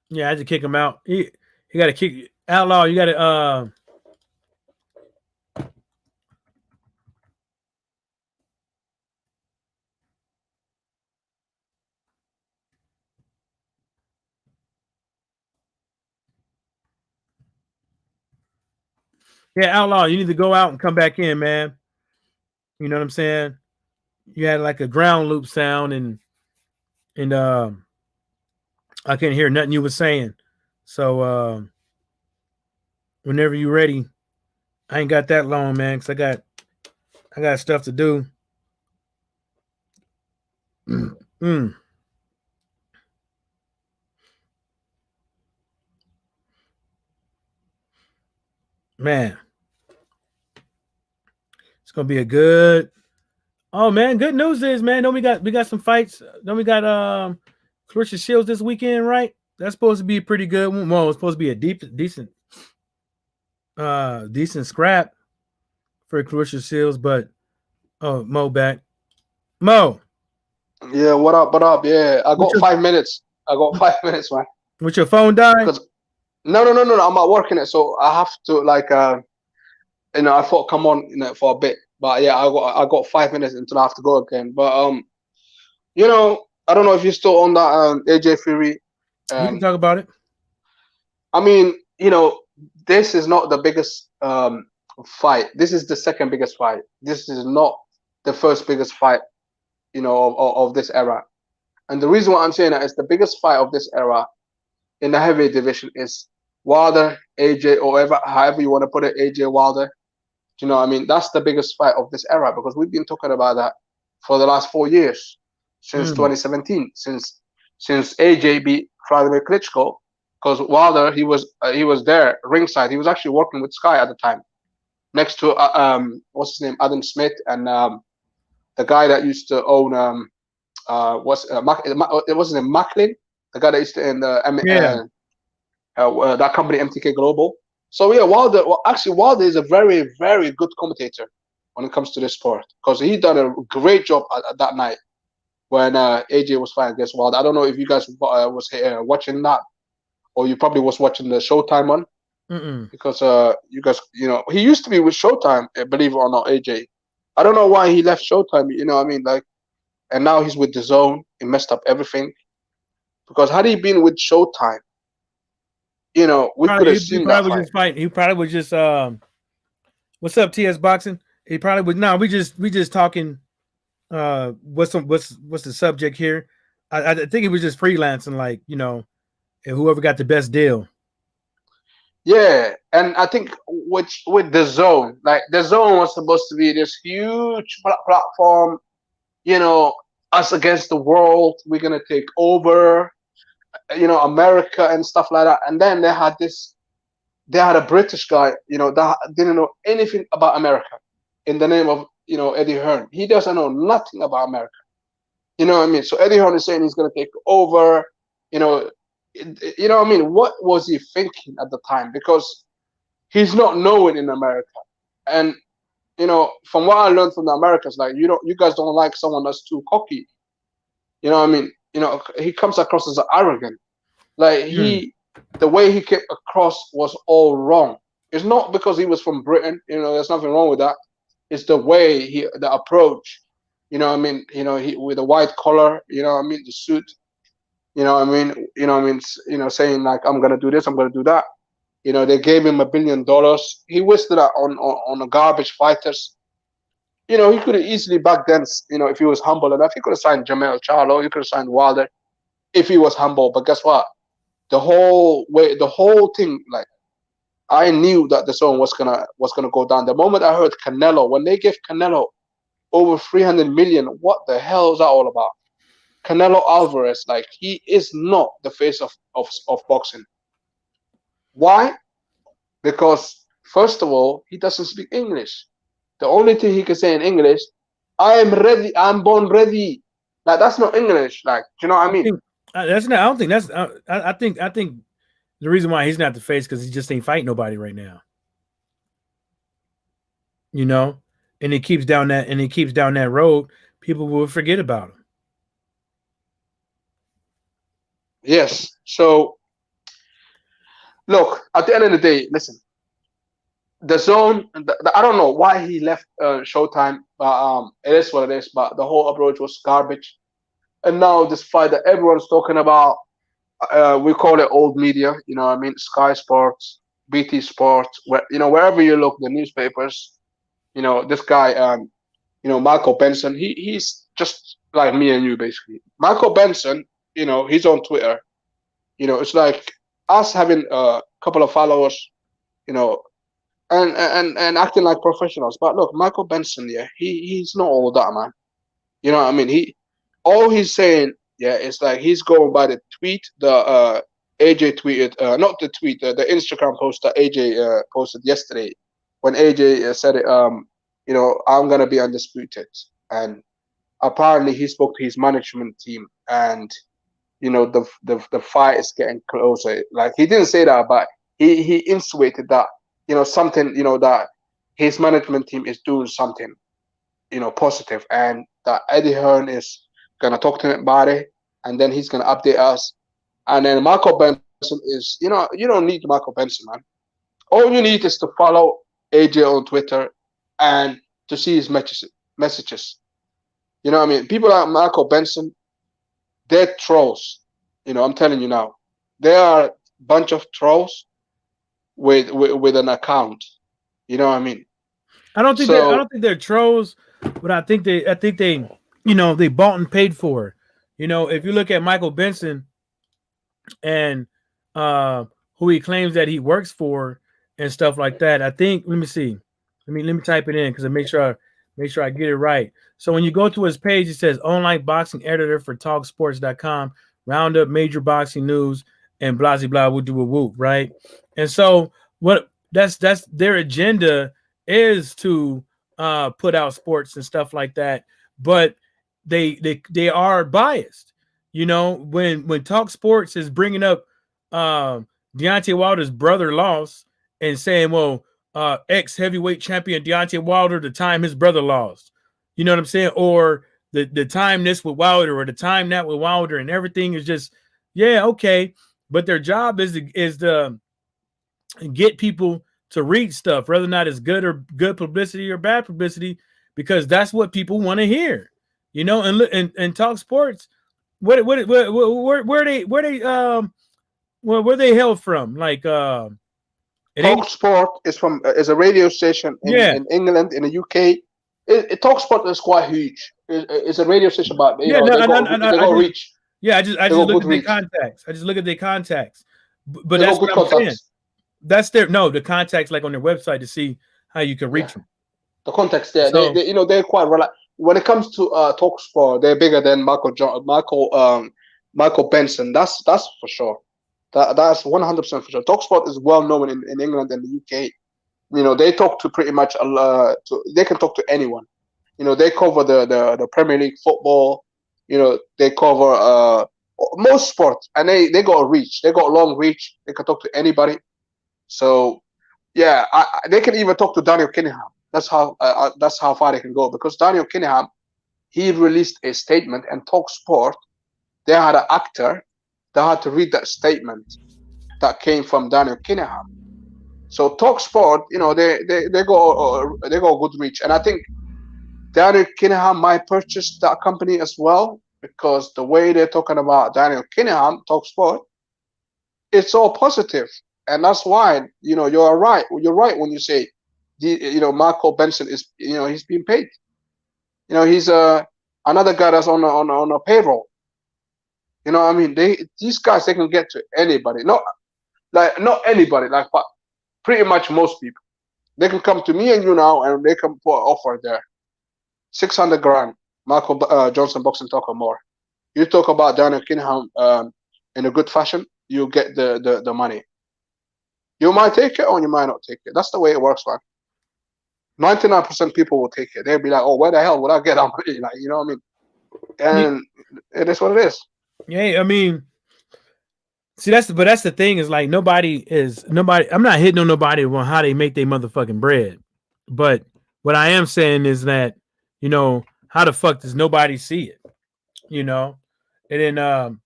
Speaker 1: Yeah, I had to kick him out. He got to kick Outlaw. You got to Yeah, Outlaw, you need to go out and come back in, man. You know what I'm saying? You had like a ground loop sound, and I couldn't hear nothing you were saying. So whenever you're ready, I ain't got that long, man, because I got stuff to do. Mm, man, it's gonna be a good. Oh man, good news is, man, don't we got some fights. Don't we got Clarissa Shields this weekend, right? That's supposed to be a pretty good one. Well, it's supposed to be a decent scrap for Clarissa Shields, but oh, Mo back. Mo,
Speaker 3: Yeah, what up? What up? Yeah, I
Speaker 1: with
Speaker 3: got
Speaker 1: your
Speaker 3: 5 minutes. I got 5 minutes, man.
Speaker 1: with your phone died?
Speaker 3: Because no, I'm at work in it, so I have to like I thought come on for a bit, but yeah, I got 5 minutes until I have to go again. But I don't know if you're still on that AJ Fury.
Speaker 1: We can
Speaker 3: Um,
Speaker 1: talk about it.
Speaker 3: I mean, this is not the biggest fight. This is the second biggest fight. This is not the first biggest fight, of this era. And the reason why I'm saying that is the biggest fight of this era in the heavyweight division is Wilder, AJ, or however you want to put it, AJ Wilder. Do you know what I mean? That's the biggest fight of this era because we've been talking about that for the last 4 years, since
Speaker 1: Mm.
Speaker 3: 2017, since AJ beat Vladimir Klitschko, because Wilder he was there ringside. He was actually working with Sky at the time, next to what's his name, Adam Smith, and the guy that used to own it wasn't Macklin, the guy that used to own
Speaker 1: Yeah.
Speaker 3: that company MTK Global. So yeah, Wilder is a very, very good commentator when it comes to this sport because he done a great job at that night when AJ was fighting against Wilder. I don't know if you guys was watching that or you probably was watching the Showtime one
Speaker 1: Mm-mm.
Speaker 3: because you guys, he used to be with Showtime, believe it or not, AJ. I don't know why he left Showtime. You know what I mean? Like, and now he's with the Zone. He messed up everything because had he been with Showtime, we could
Speaker 1: Probably
Speaker 3: have
Speaker 1: he
Speaker 3: seen that
Speaker 1: probably was
Speaker 3: fight.
Speaker 1: just fighting. He probably was just what's up, TS Boxing? He probably was no, we just talking what's the subject here? I think he was just freelancing, like, and whoever got the best deal.
Speaker 3: Yeah, and I think with the Zone, like the Zone was supposed to be this huge platform, us against the world. We're gonna take over, America and stuff like that. And then they had a British guy, that didn't know anything about America, in the name of Eddie Hearn. He doesn't know nothing about America. You know what I mean? So Eddie Hearn is saying he's gonna take over. You know, you know what I mean? What was he thinking at the time? Because he's not known in America. And from what I learned from the Americans, like you guys don't like someone that's too cocky. You know what I mean? He comes across as arrogant. Like
Speaker 1: Mm.
Speaker 3: the way he came across was all wrong. It's not because he was from Britain. There's nothing wrong with that. It's the way the approach. You know what I mean? He with a white collar. You know what I mean? The suit. You know what I mean? Saying like I'm gonna do this, I'm gonna do that. They gave him $1 billion. He wasted that on the garbage fighters. He could have easily back then, if he was humble enough, he could have signed Jamel Charlo, he could have signed Wilder if he was humble. But guess what? The whole thing, like I knew that the Zone was gonna go down. The moment I heard Canelo, when they gave Canelo over 300 million, what the hell is that all about? Canelo Alvarez, like he is not the face of boxing. Why? Because first of all, he doesn't speak English. The only thing he can say in English, I am ready, I'm born ready. Like that's not English. Like, do you know what I
Speaker 1: I
Speaker 3: mean?
Speaker 1: think that's not. I don't think that's. I think the reason why he's not the face because he just ain't fighting nobody right now. You know, and he keeps down that road. People will forget about him.
Speaker 3: Yes. So look, at the end of the day, listen, the Zone. I don't know why he left Showtime, but it is what it is. But the whole approach was garbage. And now this fight that everyone's talking about, we call it old media. You know what I mean? Sky Sports. BT Sports, wherever you look, the newspapers, this guy, Michael Benson, he's just like me and you basically. Michael Benson, he's on Twitter. It's like us having a couple of followers, you know, and acting like professionals. But look, Michael Benson, yeah, he's not all that, man. You know what I mean? All he's saying, yeah, it's like he's going by the tweet the AJ tweeted, not the tweet, the Instagram post that AJ posted yesterday, when AJ said it, I'm gonna be undisputed, and apparently he spoke to his management team, and the fight is getting closer. Like, he didn't say that, but he insinuated that something, that his management team is doing something positive, and that Eddie Hearn is gonna talk to him about it, and then he's gonna update us. And then Michael Benson is, you don't need Michael Benson, man. All you need is to follow AJ on Twitter and to see his messages. You know what I mean? People like Michael Benson, they're trolls. I'm telling you now. They are a bunch of trolls with an account. You know what I mean?
Speaker 1: I don't think they're trolls, but I think they they bought and paid for. If you look at Michael Benson and who he claims that he works for and stuff like that, I think, let me see. Let me type it in because I make sure I get it right. So when you go to his page, it says online boxing editor for talksports.com, round up major boxing news and blah blah woo woo woo, right? And so what that's their agenda is to put out sports and stuff like that, but they are biased. When Talk Sports is bringing up Deontay Wilder's brother lost and saying, well, ex heavyweight champion Deontay Wilder, the time his brother lost, you know what I'm saying, or the time this with Wilder or the time that with Wilder, and everything is just, yeah, okay, but their job is to get people to read stuff, whether or not it's good publicity or bad publicity, because that's what people want to hear, and Talk Sports, where they hailed from, like
Speaker 3: Talk Sport is a radio station in England, in the UK. Talk Sport is quite huge. It's a radio station, but they got reach.
Speaker 1: Yeah, I just look at their contacts. I just look at their contacts. But that's what I'm saying. That's the contacts, like on their website, to see how you can reach them.
Speaker 3: The contacts there, so, they're quite when it comes to Talk Sport, they're bigger than Michael Benson. That's for sure. That's 100% for sure. Talksport is well known in England and the UK. They talk to pretty much they can talk to anyone. They cover the Premier League football. They cover most sports, and they got a reach. They got a long reach. They can talk to anybody. So yeah, they can even talk to Daniel Kinningham. That's how far they can go, because Daniel Kinningham, he released a statement, and Talksport, they had an actor that had to read that statement that came from Daniel Kinningham. So Talksport, they got a good reach, and I think Daniel Kinningham might purchase that company as well, because the way they're talking about Daniel Kinningham, Talksport, it's all positive, and that's why you're right. You're right when you say Michael Benson is he's being paid. He's another guy that's on a payroll. You know what I mean? These guys, they can get to anybody. Not anybody, but pretty much most people. They can come to me and you now, and they can put an offer there. 600 grand, Michael Johnson Boxing Talk or more. You talk about Daniel Kinningham in a good fashion, you get the money. You might take it or you might not take it. That's the way it works, man. 99% people will take it. They'll be like, oh, where the hell would I get that money? Like, you know what I mean? And it is what it is.
Speaker 1: Yeah, I mean, see, that's the thing, is like I'm not hitting on nobody on how they make their motherfucking bread. But what I am saying is that, how the fuck does nobody see it? And then the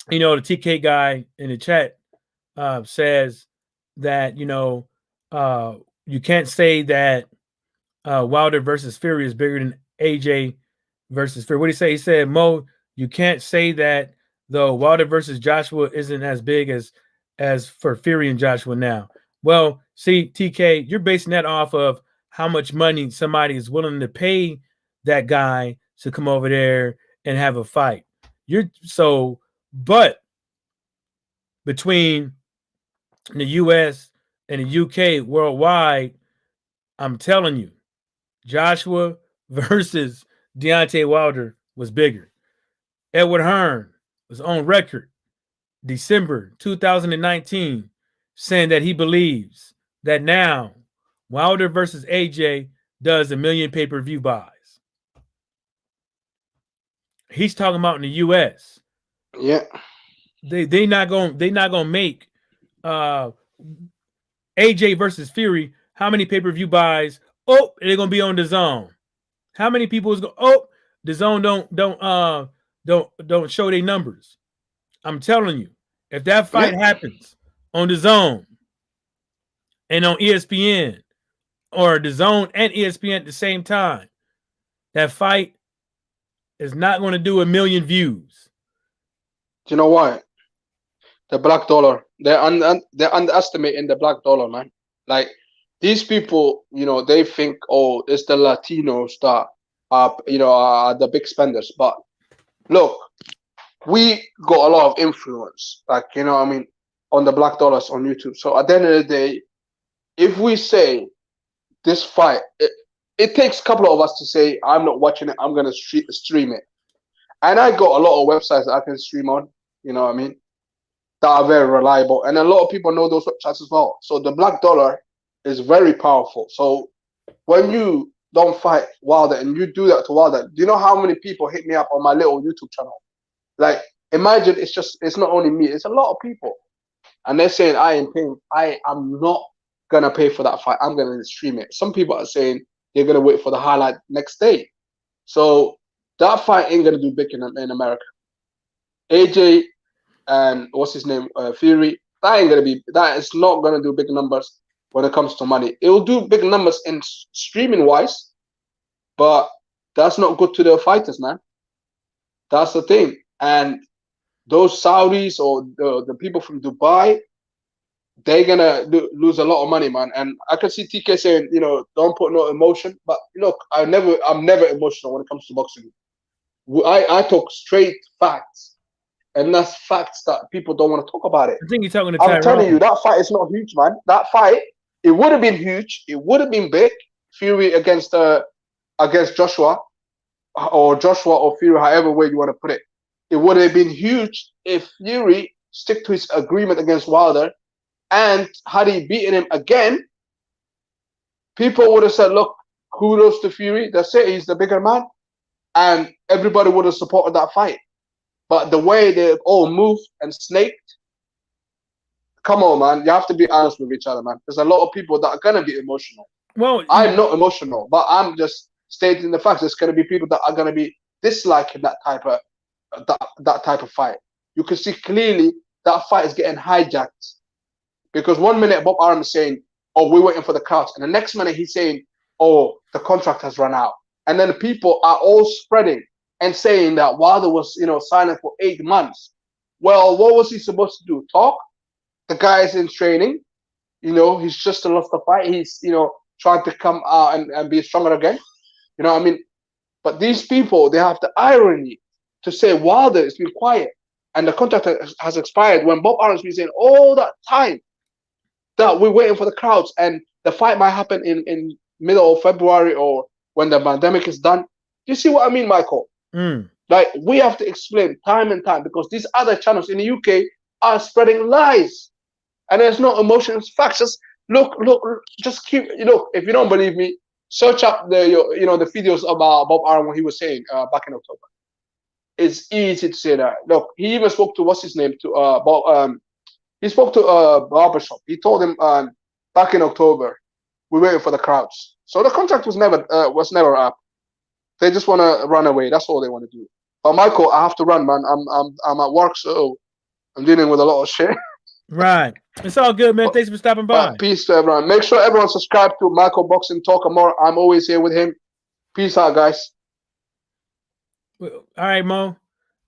Speaker 1: TK guy in the chat says that, you can't say that Wilder versus Fury is bigger than AJ versus Fury. What did he say? He said, Mo, you can't say that though Wilder versus Joshua isn't as big as for Fury and Joshua now. Well, see, TK, you're basing that off of how much money somebody is willing to pay that guy to come over there and have a fight. But between the US and the UK worldwide, I'm telling you, Joshua versus Deontay Wilder was bigger. Edward Hearn was on record December 2019 saying that he believes that now Wilder versus AJ does 1 million pay-per-view buys. He's talking about in the US.
Speaker 3: Yeah.
Speaker 1: They not gonna make AJ versus Fury. How many pay-per-view buys? Oh, they're gonna be on the zone. How many people is going? Oh, the zone don't show their numbers. I'm telling you, if that fight happens on the zone and on ESPN or the zone and ESPN at the same time, that fight is not going to do 1 million views.
Speaker 3: Do you know why? The black dollar. They're underestimating the black dollar, man. Like these people, they think, oh, it's the Latinos that are the big spenders. But look, we got a lot of influence, like on the black dollars on YouTube. So at the end of the day, if we say this fight, it takes a couple of us to say, I'm not watching it, I'm gonna stream it. And I got a lot of websites that I can stream on, that are very reliable. And a lot of people know those websites as well. So the black dollar is very powerful. So when you don't fight Wilder and you do that to Wilder, do you know how many people hit me up on my little YouTube channel? Like, imagine it's not only me, it's a lot of people. And they're saying, I am paying, I'm not gonna pay for that fight. I'm gonna stream it. Some people are saying they're gonna wait for the highlight next day. So that fight ain't gonna do big in America. AJ and what's his name, Fury, that is not gonna do big numbers when it comes to money. It will do big numbers in streaming wise, but that's not good to the fighters, man. That's the thing. And those Saudis or the people from Dubai, they're gonna lose a lot of money, man. And I can see TK saying, don't put no emotion. But look, I'm never emotional when it comes to boxing. I talk straight facts, and that's facts that people don't want to talk about it.
Speaker 1: I think you're talking to
Speaker 3: I'm telling you, that fight is not huge, man. That fight, it would have been huge. It would have been big. Fury against Joshua, or Joshua or Fury, however way you want to put it. It would have been huge if Fury stick to his agreement against Wilder, and had he beaten him again, people would have said, look, kudos to Fury. That's it. He's the bigger man. And everybody would have supported that fight. But the way they all moved and snaked, come on, man. You have to be honest with each other, man. There's a lot of people that are going to be emotional.
Speaker 1: Well,
Speaker 3: I'm not emotional, but I'm just stating the facts. There's going to be people that are going to be disliking that type of fight. You can see clearly that fight is getting hijacked. Because 1 minute Bob Arum is saying, oh, we're waiting for the crowds. And the next minute he's saying, oh, the contract has run out. And then the people are all spreading and saying that Wilder was, signing for 8 months. Well, what was he supposed to do? Talk? The guy is in training. He's just lost the fight. He's, trying to come out and be stronger again. You know what I mean? But these people, they have the irony to say Wilder has been quiet and the contract has expired when Bob Arum's been saying all that time that we're waiting for the crowds and the fight might happen in middle of February or when the pandemic is done. You see what I mean, Michael? Like, we have to explain time and time because these other channels in the UK are spreading lies. And there's no emotions, facts. Just look, just keep, if you don't believe me, search up the videos about Bob Arum, what he was saying back in October. It's easy to say that. Look, he even spoke to, what's his name, to Bob, he spoke to Barbershop. He told him back in October, we're waiting for the crowds. So the contract was never up. They just want to run away. That's all they want to do. But Michael, I have to run, man. I'm at work, so I'm dealing with a lot of shit.
Speaker 1: Right. It's all good, man. Thanks for stopping by.
Speaker 3: Peace to everyone. Make sure everyone subscribe to Michael Boxing Talk and more. I'm always here with him. Peace out, guys.
Speaker 1: All right, Mo.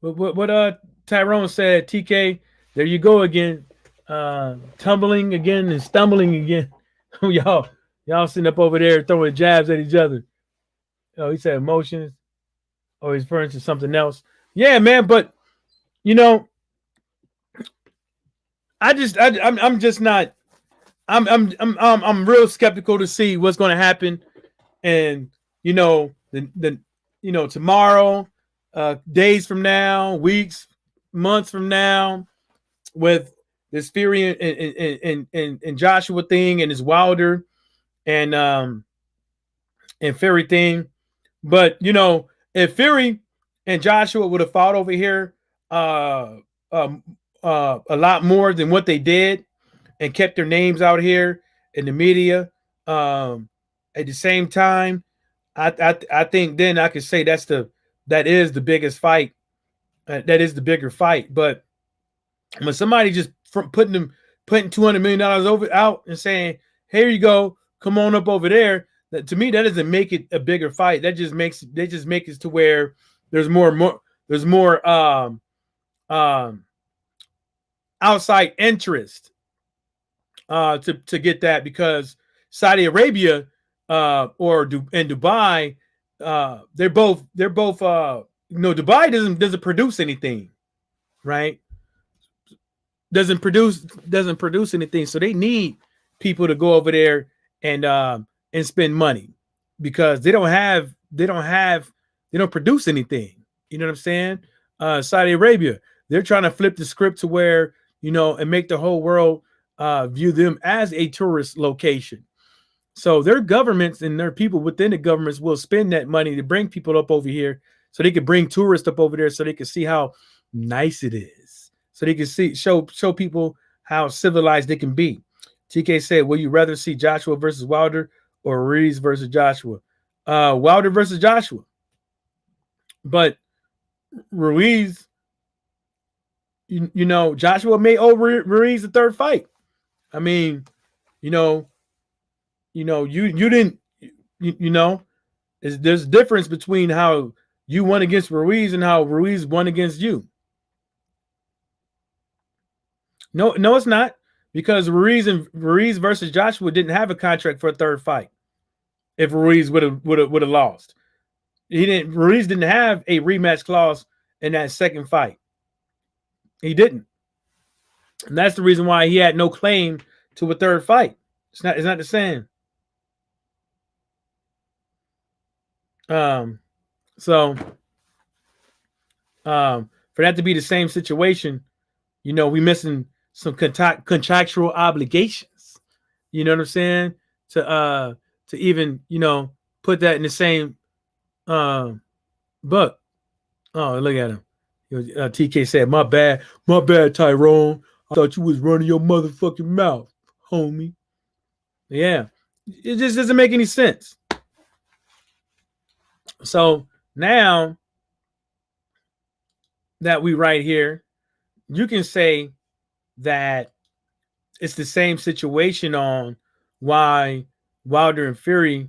Speaker 1: What Tyrone said, TK, there you go again. tumbling again and stumbling again. y'all sitting up over there throwing jabs at each other. Oh, he said emotions. Oh, he's referring to something else. Yeah, man. But you know, I'm just not. I'm real skeptical to see what's going to happen, and the tomorrow, days from now, weeks, months from now, with this Fury and Joshua thing and his Wilder and Fury thing. But if Fury and Joshua would have fought over here uh, um, a lot more than what they did and kept their names out here in the media, at the same time, I think then I could say that is the biggest fight. That is the bigger fight. But when somebody just putting $200 million over out and saying, "Here you go, come on up over there," to me that doesn't make it a bigger fight. They just make it to where there's more um, outside interest to get that, because Saudi Arabia and Dubai, they're both Dubai doesn't produce anything, right? Doesn't produce anything, so they need people to go over there and spend money, because they don't produce anything. You know what I'm saying? Saudi Arabia, they're trying to flip the script to where and make the whole world view them as a tourist location. So their governments and their people within the governments will spend that money to bring people up over here, so they could bring tourists up over there, so they can see how nice it is, so they can show people how civilized they can be. TK said, "Will you rather see Joshua versus Wilder or Ruiz versus Joshua?" Wilder versus Joshua, but Ruiz, Joshua may owe Ruiz the third fight. I mean, you know, you didn't, there's a difference between how you won against Ruiz and how Ruiz won against you. No, it's not, because Ruiz versus Joshua didn't have a contract for a third fight. If Ruiz would have lost, Ruiz didn't have a rematch clause in that second fight. He didn't, and that's the reason why he had no claim to a third fight. It's not the same. So for that to be the same situation, we missing some contractual obligations. You know what I'm saying? To even put that in the same book. Oh, look at him. TK said, my bad, Tyrone. I thought you was running your motherfucking mouth, homie. Yeah, it just doesn't make any sense. So now that we right here, you can say that it's the same situation on why Wilder and Fury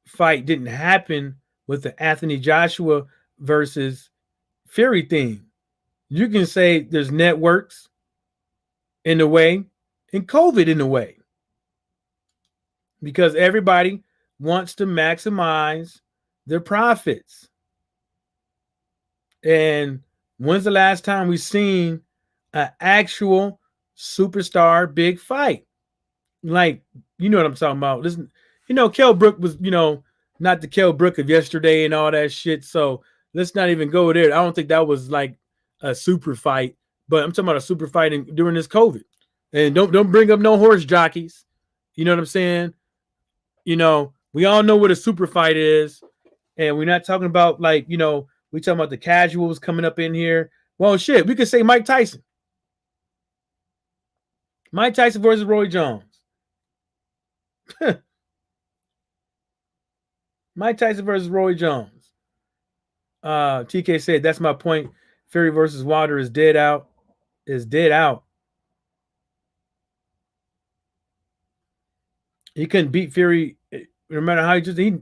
Speaker 1: fight didn't happen with the Anthony Joshua versus Fury thing. You can say there's networks in the way and COVID in the way, because everybody wants to maximize their profits. And when's the last time we've seen an actual superstar big fight? Like, you know what I'm talking about. Listen, Kell Brook was, not the Kell Brook of yesterday and all that shit. So let's not even go there. I don't think that was like a super fight, but I'm talking about a super fight during this COVID. And don't bring up no horse jockeys. You know what I'm saying? We all know what a super fight is, and we're not talking about we talking about the casuals coming up in here. Well, shit, we could say Mike Tyson. Mike Tyson versus Roy Jones. Mike Tyson versus Roy Jones. TK said, that's my point. Fury versus Wilder is dead out. He couldn't beat Fury no matter how he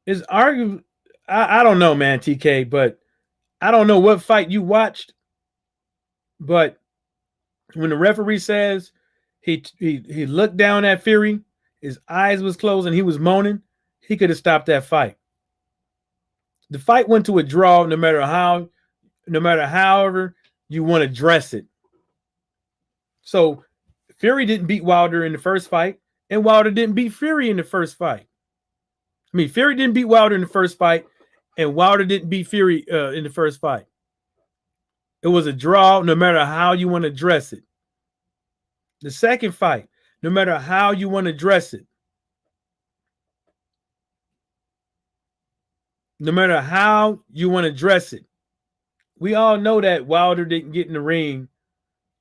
Speaker 1: is arguing. I don't know, man, TK, but I don't know what fight you watched, But when the referee says he looked down at Fury, his eyes was closed and he was moaning, he could have stopped that fight. The fight went to a draw no matter however you want to dress it. So Fury didn't beat Wilder in the first fight, and Wilder didn't beat Fury in the first fight. I mean, Fury didn't beat Wilder in the first fight, and Wilder didn't beat Fury in the first fight. It was a draw no matter how you want to dress it. The second fight, no matter how you want to dress it, no matter how you want to dress it, we all know that Wilder didn't get in the ring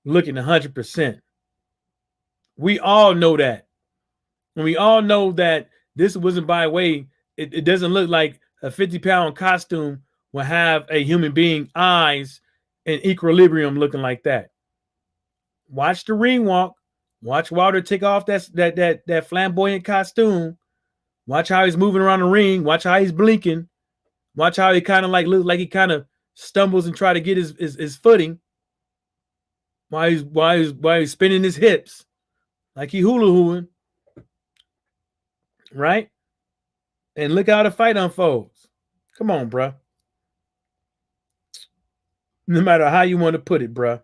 Speaker 1: looking 100%. We all know that. And we all know that this wasn't by way. It doesn't look like a 50-pound costume will have a human being eyes and equilibrium looking like that. Watch the ring walk. Watch Wilder take off that flamboyant costume. Watch how he's moving around the ring. Watch how he's blinking. Watch how he kind of like looks like he kind of stumbles and try to get his footing while he's spinning his hips like he hula hooing, right? And look how the fight unfolds. Come on, bro. No matter how you want to put it, bro.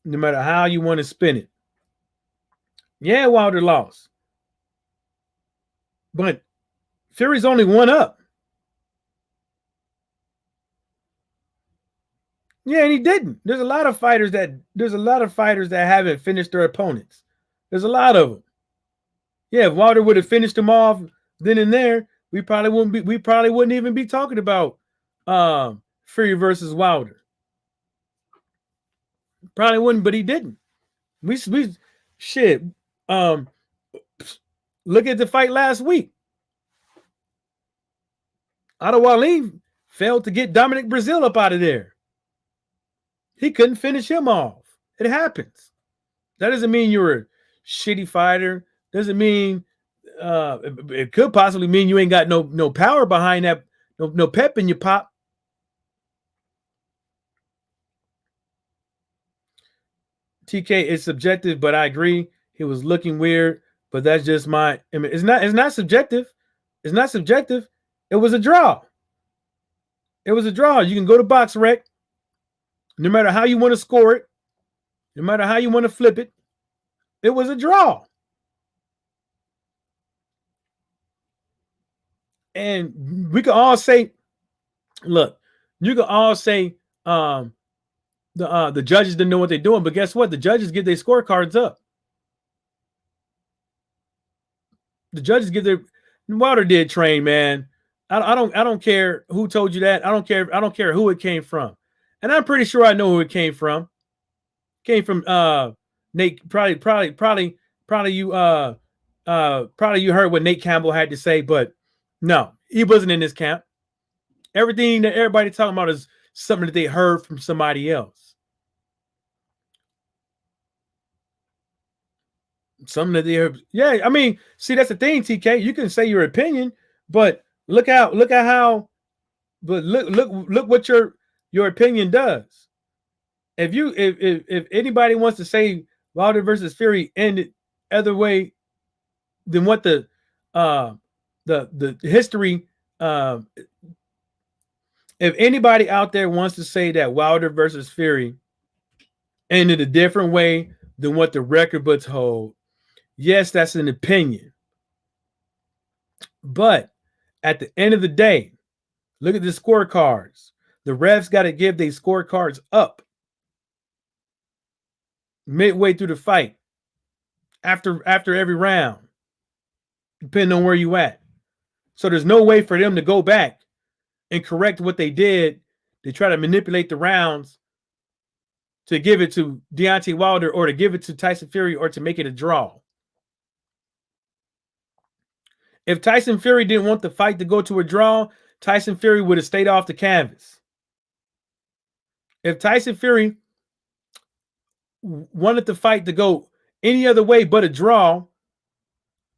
Speaker 1: No matter how you want to spin it. Yeah, Wilder lost. But Fury's only one up. Yeah, and he didn't. There's a lot of fighters that haven't finished their opponents. There's a lot of them. Yeah, if Wilder would have finished them off then and there, we probably wouldn't even be talking about Fury versus Wilder. Probably wouldn't, but he didn't. We shit. Look at the fight last week. Otto Wallin failed to get Dominic Breazeale up out of there. He couldn't finish him off. It happens. That doesn't mean you're a shitty fighter. Doesn't mean it could possibly mean you ain't got no power behind that, no pep in your pop. TK is subjective, but I agree. He was looking weird, but that's just my. I mean, it's not subjective. It's not subjective. It was a draw. It was a draw. You can go to BoxRec. No matter how you want to score it, no matter how you want to flip it, it was a draw. And we can all say, look, you can all say the judges didn't know what they're doing, but guess what? The judges get their scorecards up. The judges get their. Wilder did train, man. I don't care who told you that. I don't care who it came from. And I'm pretty sure I know who it came from. Came from Nate. Probably you you heard what Nate Campbell had to say, but no, he wasn't in this camp. Everything that everybody talking about is something that they heard from somebody else. Something that they heard. Yeah, I mean, see, that's the thing, TK. You can say your opinion, but look what your opinion does. If anybody wants to say Wilder versus Fury ended other way than what the history, if anybody out there wants to say that Wilder versus Fury ended a different way than what the record books hold, yes, that's an opinion. But at the end of the day, look at the scorecards. The refs got to give their scorecards up midway through the fight, after every round, depending on where you at. So there's no way for them to go back and correct what they did. They try to manipulate the rounds to give it to Deontay Wilder or to give it to Tyson Fury or to make it a draw. If Tyson Fury didn't want the fight to go to a draw, Tyson Fury would have stayed off the canvas. If Tyson Fury wanted the fight to go any other way but a draw,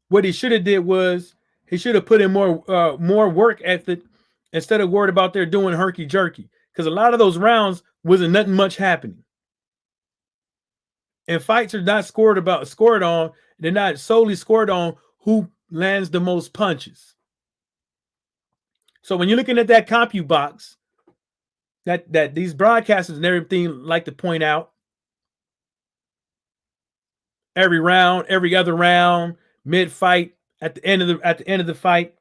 Speaker 1: what he should have did was he should have put in more work ethic instead of worried about there doing herky jerky, because a lot of those rounds wasn't nothing much happening. And fights are not scored on. They're not solely scored on who lands the most punches. So when you're looking at that CompuBox, that these broadcasters and everything like to point out, every round, every other round, mid-fight, at the end of the fight,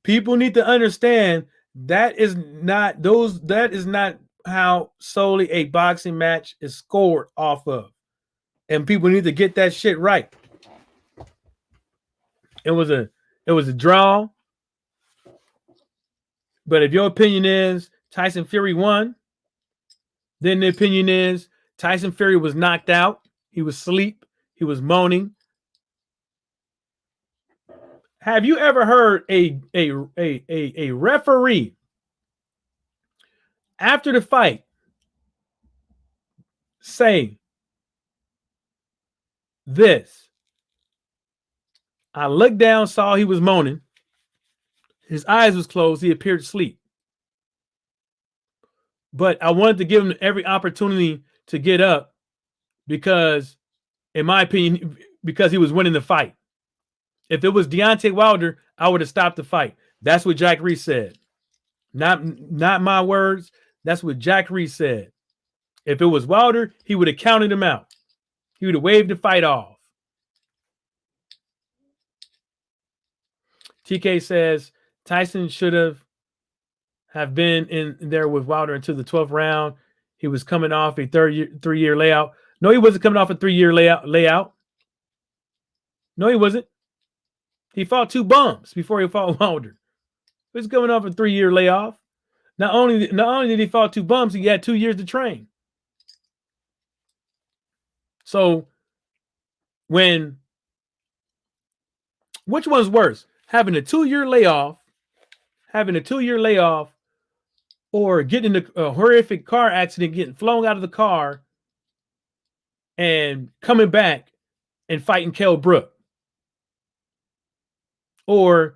Speaker 1: people need to understand that is not how solely a boxing match is scored off of. And people need to get that shit right. It was a draw. But if your opinion is Tyson Fury won, then the opinion is Tyson Fury was knocked out. He was asleep. He was moaning. Have you ever heard a referee after the fight say this? I looked down, saw he was moaning. His eyes was closed. He appeared asleep. But I wanted to give him every opportunity to get up because, in my opinion, because he was winning the fight. If it was Deontay Wilder, I would have stopped the fight. That's what Jack Reese said. Not my words. That's what Jack Reese said. If it was Wilder, he would have counted him out. He would have waved the fight off. TK says Tyson should have been in there with Wilder until the 12th round. He was coming off a 3-year layout. No, he wasn't coming off a 3-year layout. No, he wasn't. He fought 2 bums before he fought Wilder. He was coming off a 3-year layoff. Not only did he fight 2 bums, he had 2 years to train. So which one's worse? Having a 2-year layoff, or getting in a horrific car accident, getting flown out of the car, and coming back and fighting Kell Brook, or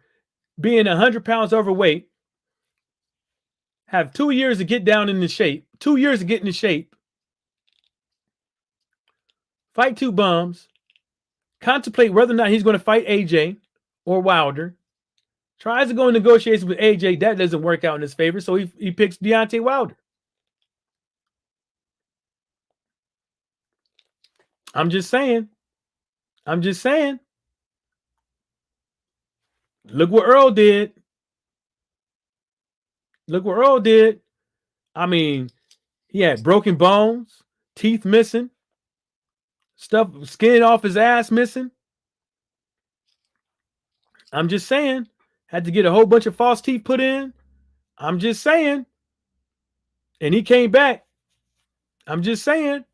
Speaker 1: being 100 pounds overweight, have 2 years to get down into shape, 2 years to get into shape, fight 2 bums, contemplate whether or not he's going to fight AJ or Wilder, tries to go in negotiations with AJ. That doesn't work out in his favor, so he picks Deontay Wilder. I'm just saying. Look what Earl did. I mean, he had broken bones, teeth missing, skin off his ass missing. I'm just saying. Had to get a whole bunch of false teeth put in. I'm just saying. And he came back. I'm just saying.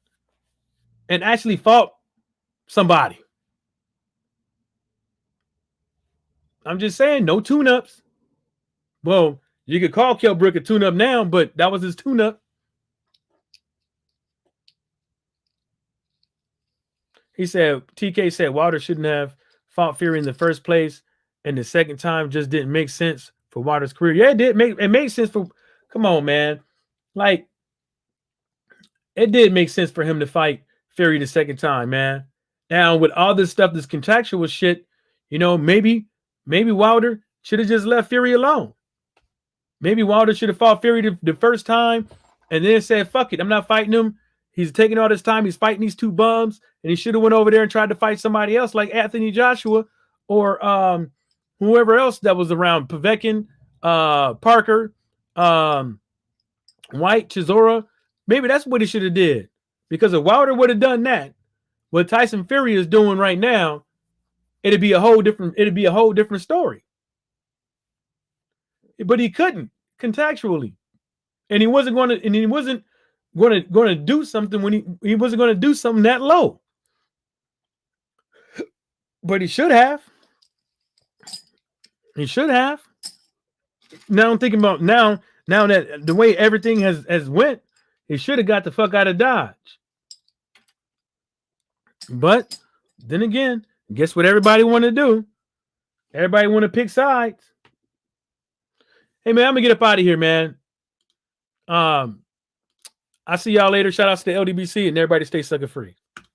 Speaker 1: And actually fought somebody. I'm just saying, no tune-ups. Well, you could call Kell Brook a tune-up now, but that was his tune-up. TK said Wilder shouldn't have fought Fury in the first place, and the second time just didn't make sense for Wilder's career. Yeah, it made sense for, come on, man. Like, it did make sense for him to fight Fury the second time, man. Now, with all this stuff, this contractual shit, maybe Wilder should have just left Fury alone. Maybe Wilder should have fought Fury the first time and then said, fuck it, I'm not fighting him. He's taking all this time. He's fighting these 2 bums, and he should have went over there and tried to fight somebody else like Anthony Joshua or whoever else that was around, Povetkin, Parker, White, Chisora. Maybe that's what he should have did. Because if Wilder would have done that, what Tyson Fury is doing right now, it'd be a whole different story. But he couldn't contractually, and he wasn't going to do something when he wasn't going to do something that low. But he should have. Now I'm thinking about now that the way everything has went, he should have got the fuck out of Dodge. But then again, guess what everybody want to do? Everybody want to pick sides. Hey, man, I'm going to get up out of here, man. I'll see y'all later. Shout out to the LDBC and everybody stay sucker free.